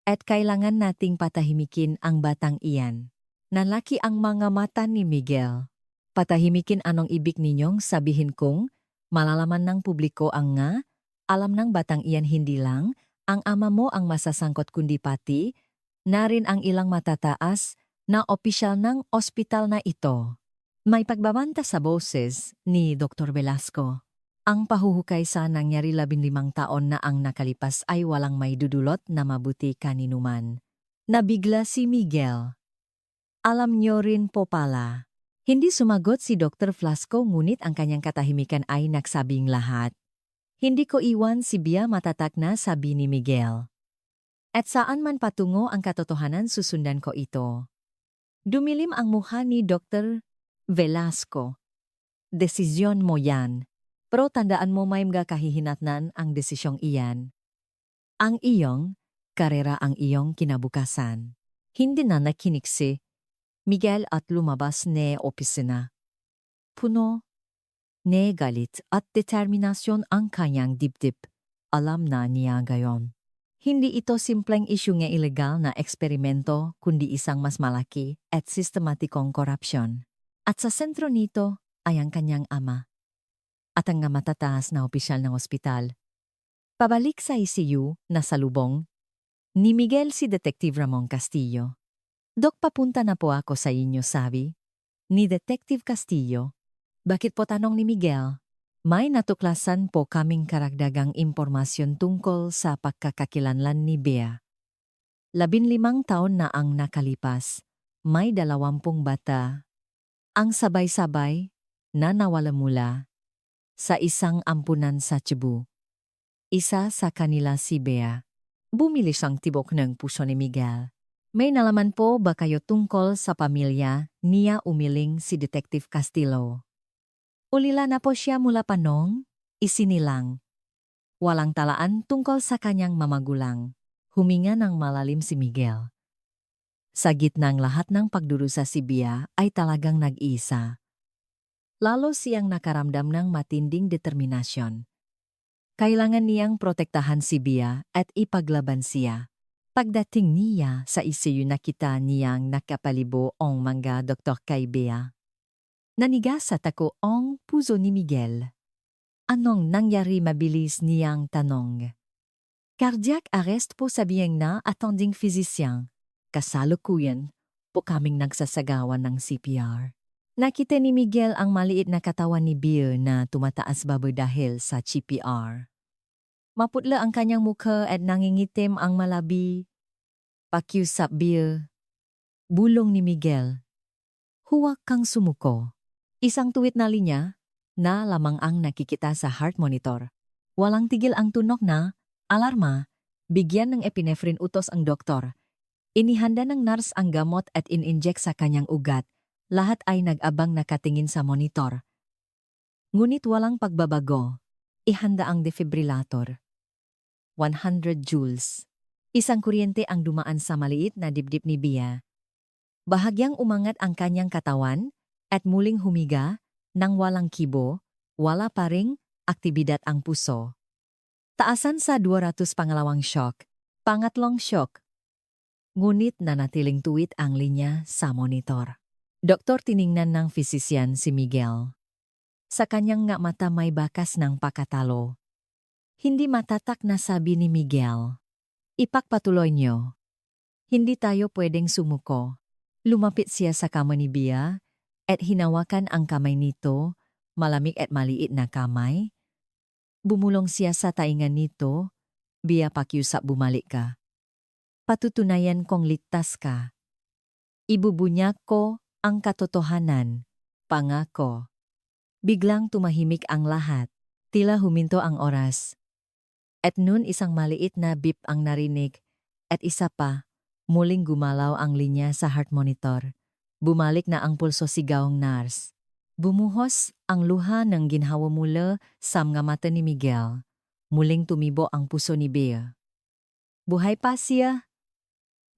At kailangan nating patahimikin ang batang iyan. Nalaki ang mga mata ni Miguel. Patahimikin? Anong ibig ninyong sabihin? Kung malalaman ng publiko ang nga, alam ng batang iyan hindi lang ang ama mo ang masasangkot kundi pati na rin ang ilang matataas na opisyal ng ospital na ito. May pagbabanta sa boses ni Dr. Velasco. Ang pahuhukay sa nangyari 15 taon na ang nakalipas ay walang may dudulot na mabuti kaninuman. Nabigla si Miguel. Alam niyo rin po pala. Hindi sumagot si Dr. Velasco, ngunit ang kanyang katahimikan ay nagsabing lahat. Hindi ko iwan si Bea, matatak na sabi ni Miguel. At saan man patungo ang katotohanan, susundan ko ito. Dumilim ang mukha ni Dr. Velasco. Desisyon mo yan. Pero tandaan mo, may mga kahihinatnan ang desisyong iyan. Ang iyong karera, ang iyong kinabukasan. Hindi na nakinig si Miguel at lumabas ne opisina. Puno ne galit at determinasyon ang kanyang dibdib. Alam na niya gayon. Hindi ito simpleng isyu ng ilegal na eksperimento, kundi isang mas malaki at sistematikong korupsyon. At sa sentro nito ay ang kanyang ama. At ang matataas na opisyal ng ospital. Pabalik sa ICU na salubong ni Miguel si Detective Ramon Castillo. Dok, papunta na po ako sa inyo, sabi ni Detective Castillo. Bakit po, tanong ni Miguel? May natuklasan po kaming karagdagang impormasyon tungkol sa pagkakakilanlan ni Bea. 15 taon na ang nakalipas, may 20 bata ang sabay-sabay na nawala mula sa isang ampunan sa Cebu. Isa sa kanila si Bea. Bumilis ang tibok ng puso ni Miguel. May nalaman po ba kayo tungkol sa pamilya niya? Umiling si Detective Castillo. Ulila na po siya mula pa noong isinilang. Walang talaan tungkol sa kanyang mamagulang. Huminga ng malalim si Miguel. Sa gitnang lahat ng pagdurusa, si Bea ay talagang nag-iisa. Lalo siyang nakaramdam ng matinding determinasyon. Kailangan niyang protektahan si Bea at ipaglaban siya. Pagdating niya sa ICU, nakita niyang nakapalibo ang mga doktor kay Bea. Nanigas sa tako ang puso ni Miguel. Anong nangyari? Mabilis niyang tanong. Cardiac arrest po, sabihin na attending physician. Kasalukuyan po kaming nagsasagawa ng CPR. Nakita ni Miguel ang maliit na katawan ni Bea na tumataas baboy dahil sa CPR. Maputla ang kanyang mukha at nangingitim ang malabi. Pakiusap, Bea. Bulong ni Miguel. Huwag kang sumuko. Isang tuwid na linya na lamang ang nakikita sa heart monitor. Walang tigil ang tunog na alarma, bigyan ng epinephrine utos ang doktor. Inihanda ng nurse ang gamot at in-inject sa kanyang ugat. Lahat ay nag-abang nakatingin sa monitor. Ngunit walang pagbabago. Ihanda ang defibrillator. 100 joules. Isang kuryente ang dumaan sa maliit na dibdib ni Bea. Bahagyang umangat ang kanyang katawan at muling humiga nang walang kibo, wala pa ring aktibidad ang puso. Taasan sa 200 pangalawang shock. Pangatlong shock. Ngunit nanatiling tuwid ang linya sa monitor. Doktor tiningnan ng physician si Miguel. Sa kanyang nga mata may bakas ng pakatalo. Hindi matatak na sabi ni Miguel. Ipagpatuloy niyo. Hindi tayo pwedeng sumuko. Lumapit siya sa kamay ni Bea at hinawakan ang kamay nito, malamig at maliit na kamay. Bumulong siya sa taingan nito, Bea pakiusap bumalik ka. Patutunayan kong ligtas ka. Ibubunyag ko ang katotohanan, pangako. Biglang tumahimik ang lahat, tila huminto ang oras. At noon isang maliit na beep ang narinig, at isa pa, muling gumalaw ang linya sa heart monitor. Bumalik na ang pulso sigaw ng nurse. Bumuhos ang luha ng ginhawa mula sa mga mata ni Miguel. Muling tumibo ang puso ni Bea. Buhay pa siya.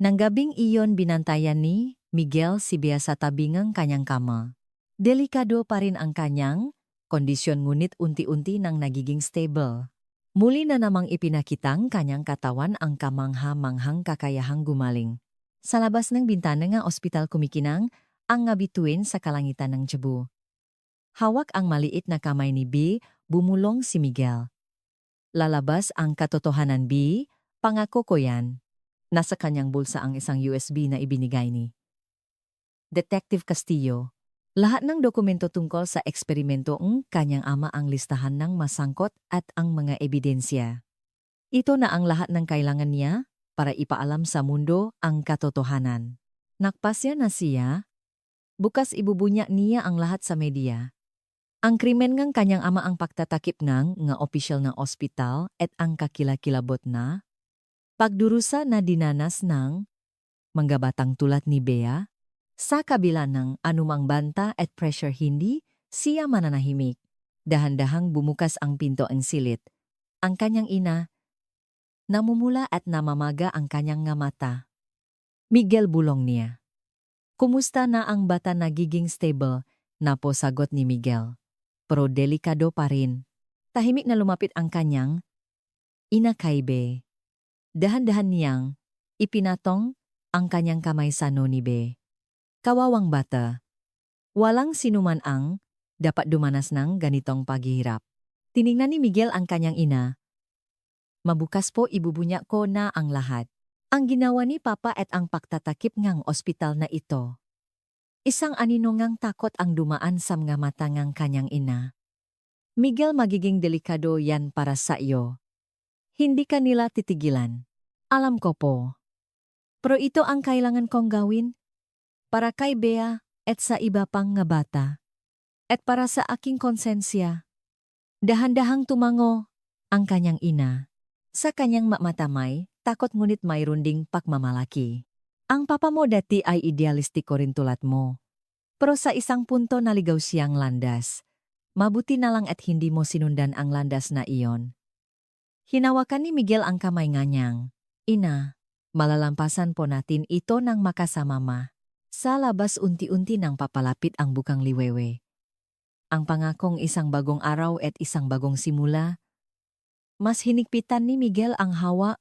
Nang gabing iyon binantayan ni Miguel si Bea sa tabingang kanyang kama. Delikado pa rin ang kanyang kondisyon ngunit unti-unti nang nagiging stable. Muli na namang ipinakitang kanyang katawan ang kamangha-manghang kakayahang gumaling. Sa labas ng bintana ng ospital kumikinang ang nga bituin sa kalangitan ng Cebu. Hawak ang maliit na kamay ni B, bumulong si Miguel. Lalabas ang katotohanan B, pangako ko yan. Nasa kanyang bulsa ang isang USB na ibinigay ni Detective Castillo. Lahat ng dokumento tungkol sa eksperimentong kanyang ama ang listahan ng masangkot at ang mga ebidensya. Ito na ang lahat ng kailangan niya para ipaalam sa mundo ang katotohanan. Nakpasya na siya. Bukas ibubunya niya ang lahat sa media. Ang krimen ng kanyang ama ang pagtatakip ng nga opisyal ng ospital at ang kakilakilabot na pagdurusa na dinanas ng mga batang tulad ni Bea. Sa kabila ng anumang banta at pressure hindi, siya mananahimik. Dahan-dahang bumukas ang pinto ang silid. Ang kanyang ina, namumula at namamaga ang kanyang nga mata. Miguel bulong niya. Kumusta na ang bata nagiging stable? Napo sagot ni Miguel. Pero delikado pa rin. Tahimik na lumapit ang kanyang ina kay Bea. Dahan-dahan niyang ipinatong ang kanyang kamay sa noo ni Bea. Kawawang bata. Walang sinuman ang dapat dumanas ng ganitong paghihirap. Tiningnan ni Miguel ang kanyang ina. Mabukas po ibubunya ko na ang lahat. Ang ginawa ni Papa at ang pagtatakip ngang ospital na ito. Isang aninongang takot ang dumaan sa mga mata ngang kanyang ina. Miguel, magiging delikado yan para sa iyo. Hindi ka nila titigilan. Alam ko po. Pero ito ang kailangan kong gawin. Para kay Bea at sa iba pang nga bata. At para sa aking konsensya. Dahan-dahang tumango ang kanyang ina. Sa kanyang matamay, takot ngunit mayroon ding pagmamalaki. Ang papa mo dati ay idealistiko rin tulad mo. Pero sa isang punto naligaw siyang landas. Mabuti na lang at hindi mo sinundan ang landas na iyon. Hinawakan ni Miguel ang kamay nga niyang. Ina, malalampasan po natin ito ng makasama ma. Sa labas unti-unti nang papalapit ang bukang liwewe. Ang pangakong isang bagong araw at isang bagong simula. Mas hinigpitan ni Miguel ang hawa.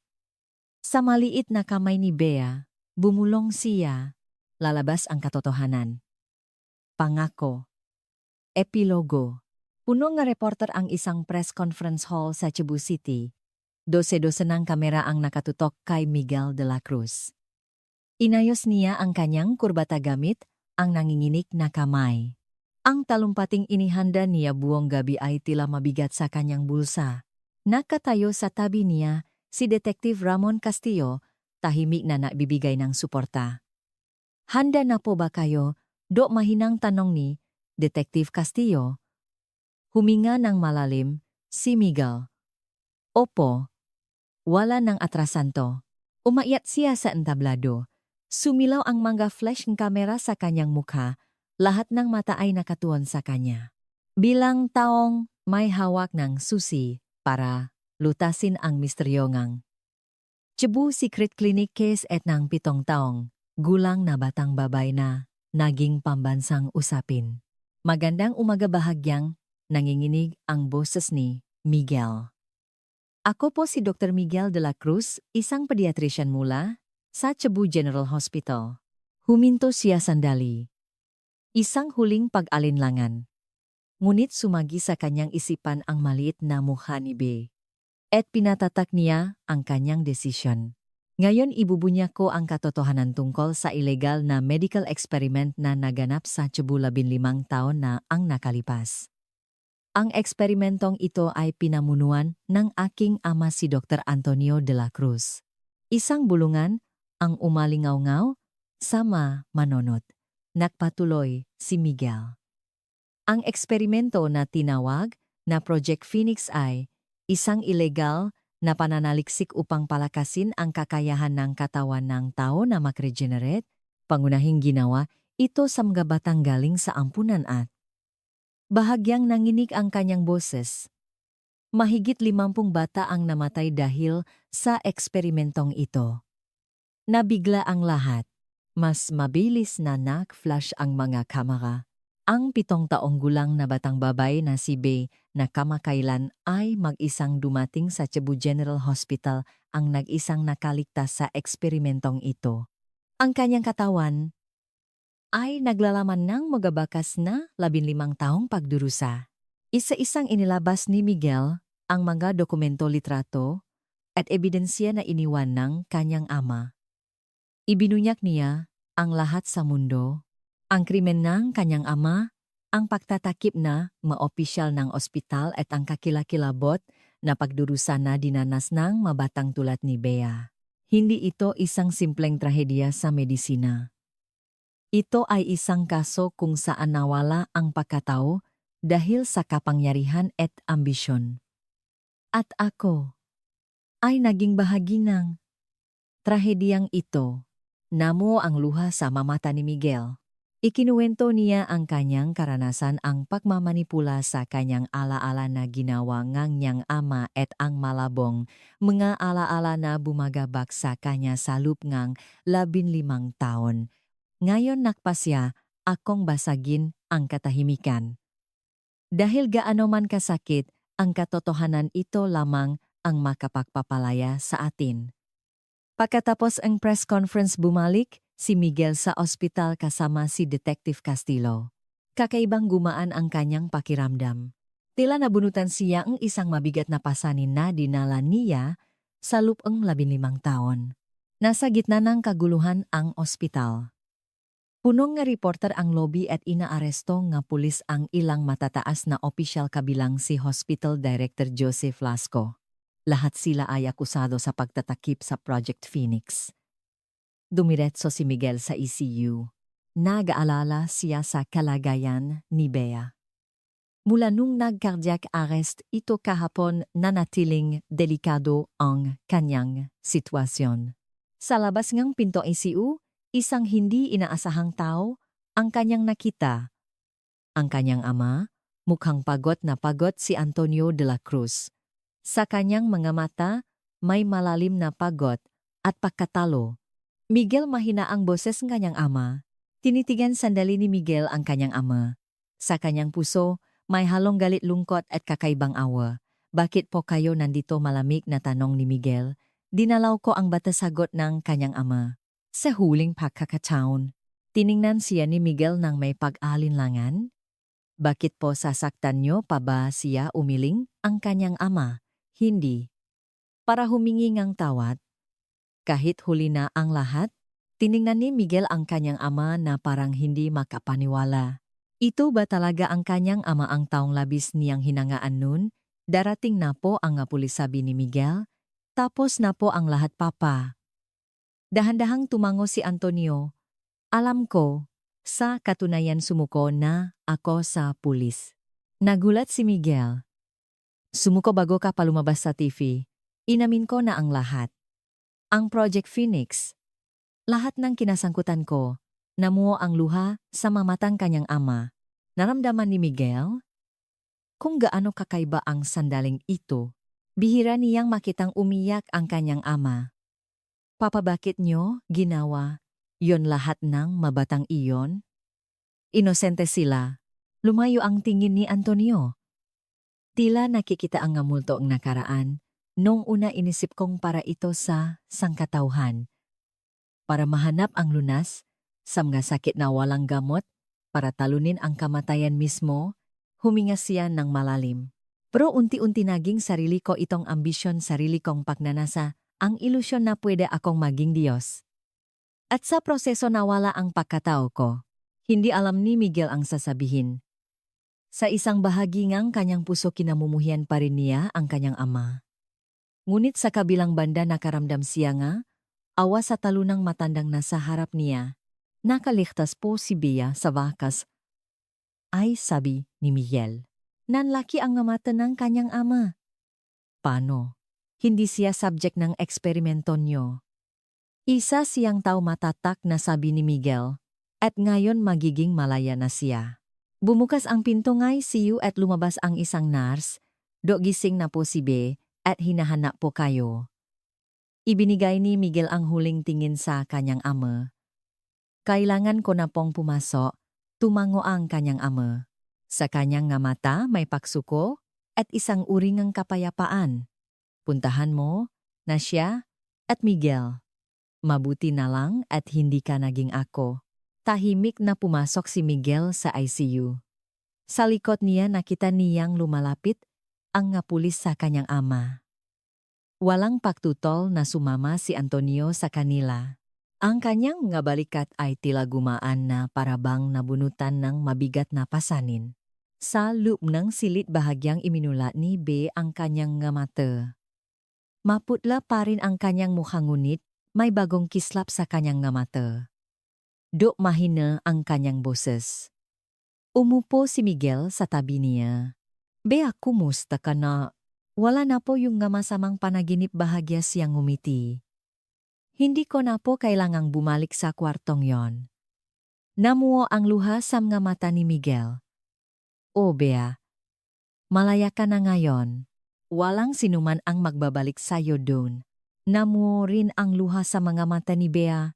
Sa maliit na kamay ni Bea, bumulong siya. Lalabas ang katotohanan. Pangako. Epilogo. Puno nga reporter ang isang press conference hall sa Cebu City. 12-12 ng kamera ang nakatutok kay Miguel de la Cruz. Inayos niya ang kanyang kurbata gamit ang nanginginig na kamay. Ang talumpating inihanda niya buong gabi ay tila mabigat sa kanyang bulsa. Nakatayo sa tabi niya si Detective Ramon Castillo, tahimik na nagbibigay ng suporta. Handa na po ba kayo? Do mahinang tanong ni Detective Castillo. Huminga ng malalim, si Miguel. Opo. Wala nang atrasan to. Umakyat siya sa entablado. Sumilaw ang mga flash ng kamera sa kanyang mukha, lahat ng mata ay nakatuon sa kanya. Bilang taong may hawak ng susi para lutasin ang misteryo ngang Cebu Secret Clinic case at ng 7 taong gulang na batang babay na naging pambansang usapin. Magandang umaga bahagyang nanginginig ang boses ni Miguel. Ako po si Dr. Miguel de la Cruz, isang pediatrician mula sa Cebu General Hospital. Huminto siya sandali. Isang huling pag-alinlangan. Ngunit sumagi sa kanyang isipan ang maliit na mukha ni B. At pinatatak niya ang kanyang desisyon. Ngayon ibubunya ko ang katotohanan tungkol sa ilegal na medical experiment na naganap sa Cebu 15 taon na ang nakalipas. Ang eksperimentong ito ay pinamunuan ng aking ama si Dr. Antonio de la Cruz. Isang bulungan ang umalingaw-ngaw sama manonot. Nagpatuloy si Miguel. Ang eksperimento na tinawag na Project Phoenix ay isang ilegal na pananaliksik upang palakasin ang kakayahan ng katawan ng tao na mag-regenerate. Pangunahing ginawa ito sa mga batang galing sa ampunan at bahagyang nanginig ang kanyang boses. Mahigit 50 bata ang namatay dahil sa eksperimentong ito. Nabigla ang lahat. Mas mabilis na nag-flash ang mga kamera. Ang 7 taong gulang na batang babay na si Bey na kamakailan ay mag-isang dumating sa Cebu General Hospital ang nag-isang nakaligtas sa eksperimentong ito. Ang kanyang katawan ay naglalaman ng magabakas na 15 taong pagdurusa. Isa-isang inilabas ni Miguel ang mga dokumento litrato at ebidensya na iniwan ng kanyang ama. Ibinunyak niya ang lahat sa mundo. Ang krimen ng kanyang ama, ang pagtatakip na maopisyal ng ospital at ang kakilakilabot na pagdurusa na dinanas ng mabatang tulad ni Bea. Hindi ito isang simpleng trahedya sa medisina. Ito ay isang kaso kung saan nawala ang pagkatao dahil sa kapangyarihan at ambisyon. At ako ay naging bahagi ng trahedyang ito. Namo ang luha sa mamata ni Miguel. Ikinuwento niya ang kanyang karanasan ang pagmamanipula sa kanyang alaala na ginawa ng niyang ama at ang malabong mga alaala na bumagabak sa kanya sa loob ng 15 taon. Ngayon nakpasya akong basagin ang katahimikan. Dahil gaano man kasakit, ang katotohanan ito lamang ang makapagpapalaya sa atin. Pagkatapos ang press conference bumalik, si Miguel sa ospital kasama si Detective Castillo. Kakaibang gumaan ang kanyang pakiramdam. Tila nabunutan siya ang isang mabigat na pasanin na dinala niya sa lupang 15 taon. Nasa gitna ng kaguluhan ang ospital. Punong nga reporter ang lobby at inaaresto nga pulis ang ilang matataas na opisyal kabilang si Hospital Director Joseph Lasco. Lahat sila ay akusado sa pagtatakip sa Project Phoenix. Dumiretso si Miguel sa ECU. Nag-aalala siya sa kalagayan ni Bea. Mula nung nag-cardiac arrest ito kahapon nanatiling delikado ang kanyang sitwasyon. Sa labas ng pinto ECU, isang hindi inaasahang tao ang kanyang nakita. Ang kanyang ama, mukhang pagod na pagod si Antonio de la Cruz. Sa kanyang mga mata, may malalim na pagod at pagkatalo. Miguel mahina ang boses ng kanyang ama. Tinitigan sandali ni Miguel ang kanyang ama. Sa kanyang puso, may halong galit lungkot at kakaibang awa. Bakit po kayo nandito malamig na tanong ni Miguel? Dinalaw ko ang batasagot ng kanyang ama. Sa huling pagkakataon, tiningnan siya ni Miguel ng may pag-alinlangan. Bakit po sasaktan niyo pa ba siya umiling ang kanyang ama? Hindi. Para humingi ng tawad. Kahit huli na ang lahat, tiningnan ni Miguel ang kanyang ama na parang hindi makapaniwala. Ito ba talaga ang kanyang ama ang taong labis niyang hinangaan nun? Darating na po ang pulis sabi ni Miguel. Tapos na po ang lahat papa. Dahan-dahang tumango si Antonio. Alam ko, sa katunayan sumuko na ako sa pulis. Nagulat si Miguel. Sumuko bago ka pa lumabas sa TV. Inamin ko na ang lahat. Ang Project Phoenix. Lahat ng kinasangkutan ko. Namuo ang luha sa mamatang kanyang ama. Naramdaman ni Miguel kung gaano kakaiba ang sandaling ito. Bihira niyang makitang umiyak ang kanyang ama. Papa, bakit nyo ginawa yon lahat ng mabatang iyon? Inosente sila. Lumayo ang tingin ni Antonio. Tila nakikita ang multo ang nakaraan. Nung una inisip kong para ito sa sangkatauhan. Para mahanap ang lunas sa mga sakit na walang gamot, para talunin ang kamatayan mismo, huminga siya ng malalim. Pero unti-unti naging sarili ko itong ambisyon, sarili kong pagnanasa, ang ilusyon na pwede akong maging Diyos. At sa proseso nawala ang pagkatao ko. Hindi alam ni Miguel ang sasabihin. Sa isang bahagi ngang kanyang puso kinamumuhian pa rin niya ang kanyang ama. Ngunit sa kabilang banda nakaramdam siya nga, awa sa talunang matandang nasa harap niya. Nakaligtas po si Bea sa wakas. Ay, sabi ni Miguel. Nanlaki ang mata ng kanyang ama. Paano? Hindi siya subject ng eksperimento niyo. Isa siyang tao matatak na sabi ni Miguel. At ngayon magiging malaya na siya. Bumukas ang pinto ng ICU at lumabas ang isang nurse. Gising na po si Bea at hinahanap po kayo. Ibinigay ni Miguel ang huling tingin sa kanyang ama. Kailangan ko na pong pumasok, tumango ang kanyang ama. Sa kanyang nga mata may paksuko at isang uri ng kapayapaan. Puntahan mo na siya at Miguel. Mabuti na lang at hindi ka naging ako. Tahimik na pumasok si Miguel sa ICU. Sa likod niya nakita niyang lumalapit ang nga pulis sa kanyang ama. Walang pagtutol na sumama si Antonio sa kanila. Ang kanyang nga balikat ay tila gumaan na parabang nabunutan ng mabigat na pasanin. Sa loob ng silit bahagyang iminulat ni Bea ang kanyang nga mata. Maputla pa rin ang kanyang mukhang ngunit may bagong kislap sa kanyang nga mata. Mahina ang kanyang boses. Umupo si Miguel sa tabi niya. Bea, kumusta ka na? Wala na po yung nga masamang panaginip, bahagya siyang ngumiti. Hindi ko na po kailangang bumalik sa kwartong yon. Namuo ang luha sa mga mata ni Miguel. O Bea, malaya ka na ngayon. Walang sinuman ang magbabalik sa'yo doon. Namuo rin ang luha sa mga mata ni Bea.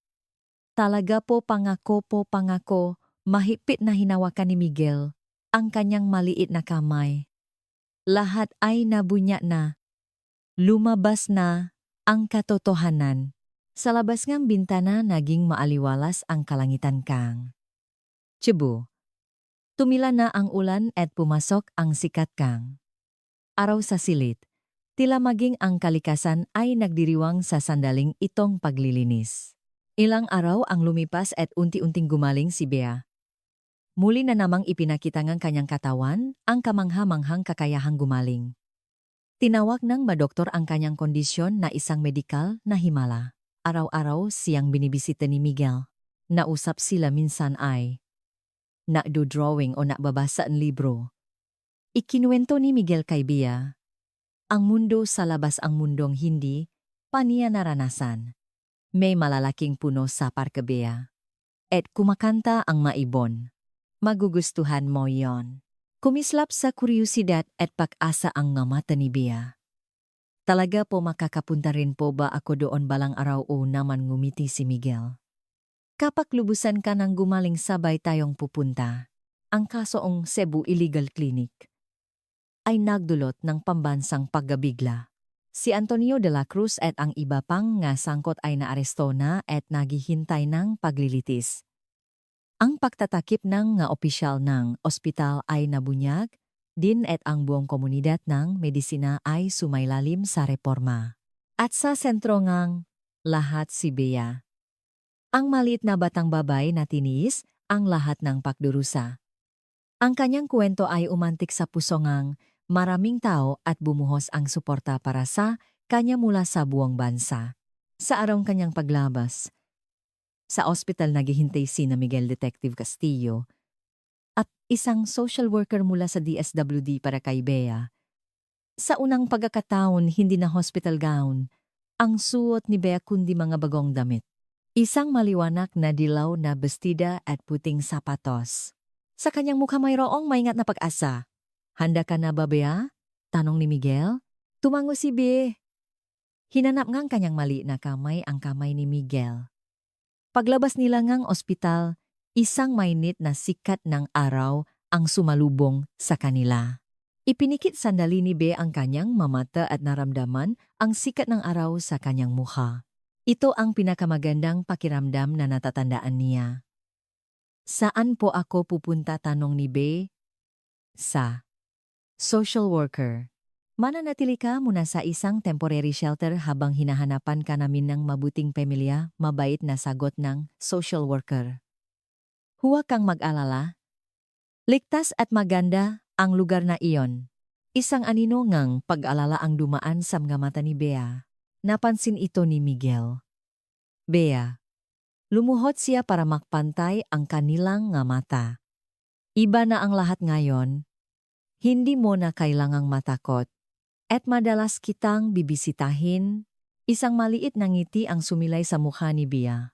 Talaga po, pangako, mahigpit na hinawakan ni Miguel ang kanyang maliit na kamay. Lahat ay nabunya na. Lumabas na ang katotohanan. Sa labas ng bintana naging maaliwalas ang kalangitan kang. Cebu. Tumila na ang ulan at pumasok ang sikat kang araw sa silid. Tila maging ang kalikasan ay nagdiriwang sa sandaling itong paglilinis. Ilang araw ang lumipas at unti-unting gumaling si Bea. Muli na namang ipinakita ng kanyang katawan ang kamangha-manghang kakayahang gumaling. Tinawag ng madoktor ang kanyang kondisyon na isang medikal na himala. Araw-araw siyang binibisita ni Miguel. Nausap sila minsan ay nakdo-drawing o nakbabasa ang libro. Ikinuwento ni Miguel kay Bea. Ang mundo sa labas, ang mundong hindi pa niya naranasan. May malalaking puno sa parke, Bea. At kumakanta ang maibon. Magugustuhan mo yon. Kumislap sa kuryosidad at pag-asa ang nga mata ni Bea. Talaga po, makakapunta rin po ba ako doon balang araw? O naman, ngumiti si Miguel. Kapag lubusan ka ng gumaling, sabay tayong pupunta. Ang kasoong Cebu Illegal Clinic ay nagdulot ng pambansang paggabigla. Si Antonio de la Cruz at ang iba pang nga sangkot ay naaresto na at naghihintay ng paglilitis. Ang pagtatakip ng nga opisyal ng ospital ay nabunyag din at ang buong komunidad ng medisina ay sumailalim sa reforma. At sa sentro ngang lahat si Bea. Ang maliit na batang babae na tiniis ang lahat ng pagdurusa. Ang kanyang kwento ay umantik sa puso ngang maraming tao at bumuhos ang suporta para sa kanya mula sa buong bansa. Sa araw kanyang paglabas, sa ospital naghihintay si na Miguel Detective Castillo at isang social worker mula sa DSWD para kay Bea. Sa unang pagkakataon hindi na hospital gown ang suot ni Bea kundi mga bagong damit. Isang maliwanag na dilaw na bestida at puting sapatos. Sa kanyang mukha mayroong maingat na pag-asa. Handa ka na ba, Bea? Tanong ni Miguel. Tumango si Bea. Hinanap ngang kanyang mali na kamay ang kamay ni Miguel. Paglabas nila ngang ospital, isang mainit na sikat ng araw ang sumalubong sa kanila. Ipinikit sandali ni Bea ang kanyang mamata at naramdaman ang sikat ng araw sa kanyang mukha. Ito ang pinakamagandang pakiramdam na natatandaan niya. Saan po ako pupunta? Tanong ni Bea. Sa social worker. Mananatili ka muna sa isang temporary shelter habang hinahanapan ka namin ng mabuting pamilya, mabait na sagot ng social worker. Huwag kang mag-alala. Ligtas at maganda ang lugar na iyon. Isang aninongang pag-alala ang dumaan sa mga mata ni Bea. Napansin ito ni Miguel. Bea. Lumuhod siya para makpantay ang kanilang nga mata. Iba na ang lahat ngayon. Hindi mo na kailangang matakot. At madalas kitang bibisitahin. Isang maliit na ngiti ang sumilay sa mukha ni Bea.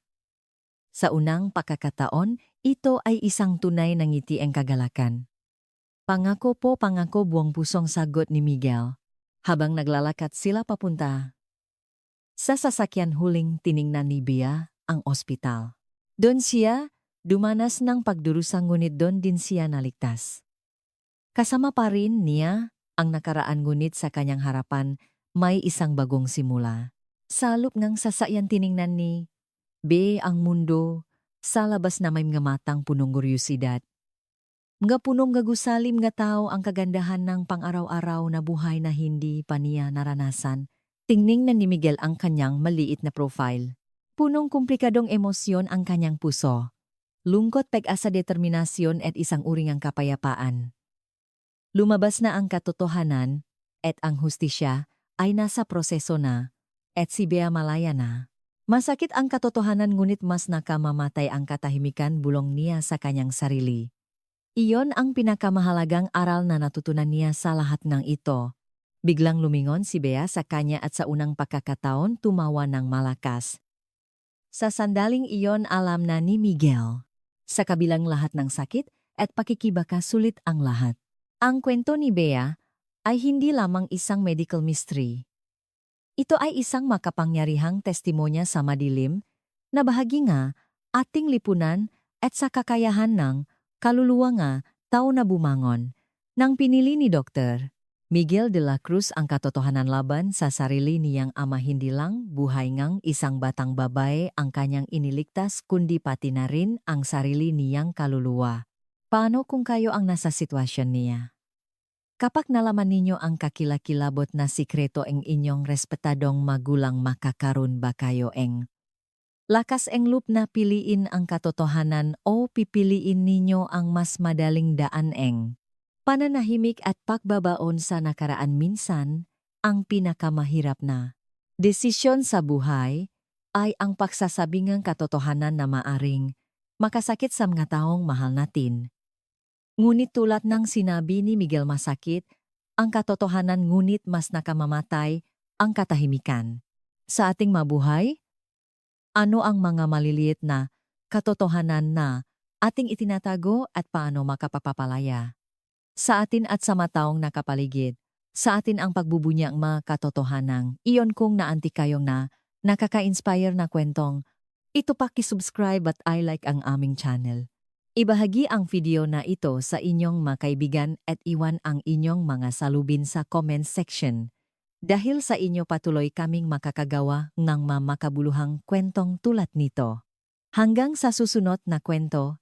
Sa unang pagkakataon, ito ay isang tunay na ngiti ang kagalakan. Pangako po, pangako, buong pusong sagot ni Miguel. Habang naglalakad sila papunta sa sasakyan, huling tiningnan ni Bea ang ospital. Doon siya dumanas ng pagdurusa ngunit doon din siya naligtas. Kasama pa rin niya ang nakaraan ngunit sa kanyang harapan may isang bagong simula. Sa loob ng sasakyan tiningnan ni Bea ang mundo sa labas na may mga matang punong kuryosidad. Mga punong gagusalim nga tao ang kagandahan ng pang-araw-araw na buhay na hindi pa niya naranasan. Tingning ni Miguel ang kanyang maliit na profile. Punong komplikadong emosyon ang kanyang puso. Lungkot, pag-asa, determinasyon at isang uri ng kapayapaan. Lumabas na ang katotohanan at ang hustisya ay nasa proseso na at si Bea malaya na. Masakit ang katotohanan ngunit mas nakamamatay ang katahimikan bulong niya sa kanyang sarili. Iyon ang pinakamahalagang aral na natutunan niya sa lahat ng ito. Biglang lumingon si Bea sa kanya at sa unang pagkakataon tumawa ng malakas. Sa sandaling iyon alam na ni Miguel. Sa kabilang lahat ng sakit at pakikibaka sulit ang lahat. Ang kwento ni Bea ay hindi lamang isang medical mystery. Ito ay isang makapangyarihang testimonya sa madilim na bahagi nga ating lipunan at sa kakayahan ng kaluluwa nga tao na bumangon. Nang pinili ni Dr. Miguel de la Cruz ang katotohanan laban sa sarili niyang ama, hindi lang buhay ngang isang batang babae ang kanyang iniligtas kundi pati na rin ang sarili niyang kaluluwa. Paano kung kayo ang nasa sitwasyon niya? Kapag nalaman ninyo ang kakilakilabot na sikreto ng inyong respetadong magulang, makakaroon ba kayo ng lakas ng loob na piliin ang katotohanan o pipiliin ninyo ang mas madaling daan ng pananahimik at pagbabaon sa nakaraan? Minsan, ang pinakamahirap na desisyon sa buhay ay ang pagsasabing ng katotohanan na maaring makasakit sa mga taong mahal natin. Ngunit tulad ng sinabi ni Miguel, masakit ang katotohanan ngunit mas nakamamatay ang katahimikan. Sa ating mabuhay, ano ang mga maliliit na katotohanan na ating itinatago at paano makapapalaya sa atin at sa mataong nakapaligid? Sa atin ang pagbubunyag mga katotohanang iyon. Kung naanti kayong na nakaka-inspire na kwentong ito, paki-subscribe at i-like ang aming channel. Ibahagi ang video na ito sa inyong mga kaibigan at iwan ang inyong mga salubin sa comment section. Dahil sa inyo patuloy kaming makakagawa ng makabuluhang kwentong tulad nito. Hanggang sa susunod na kwento,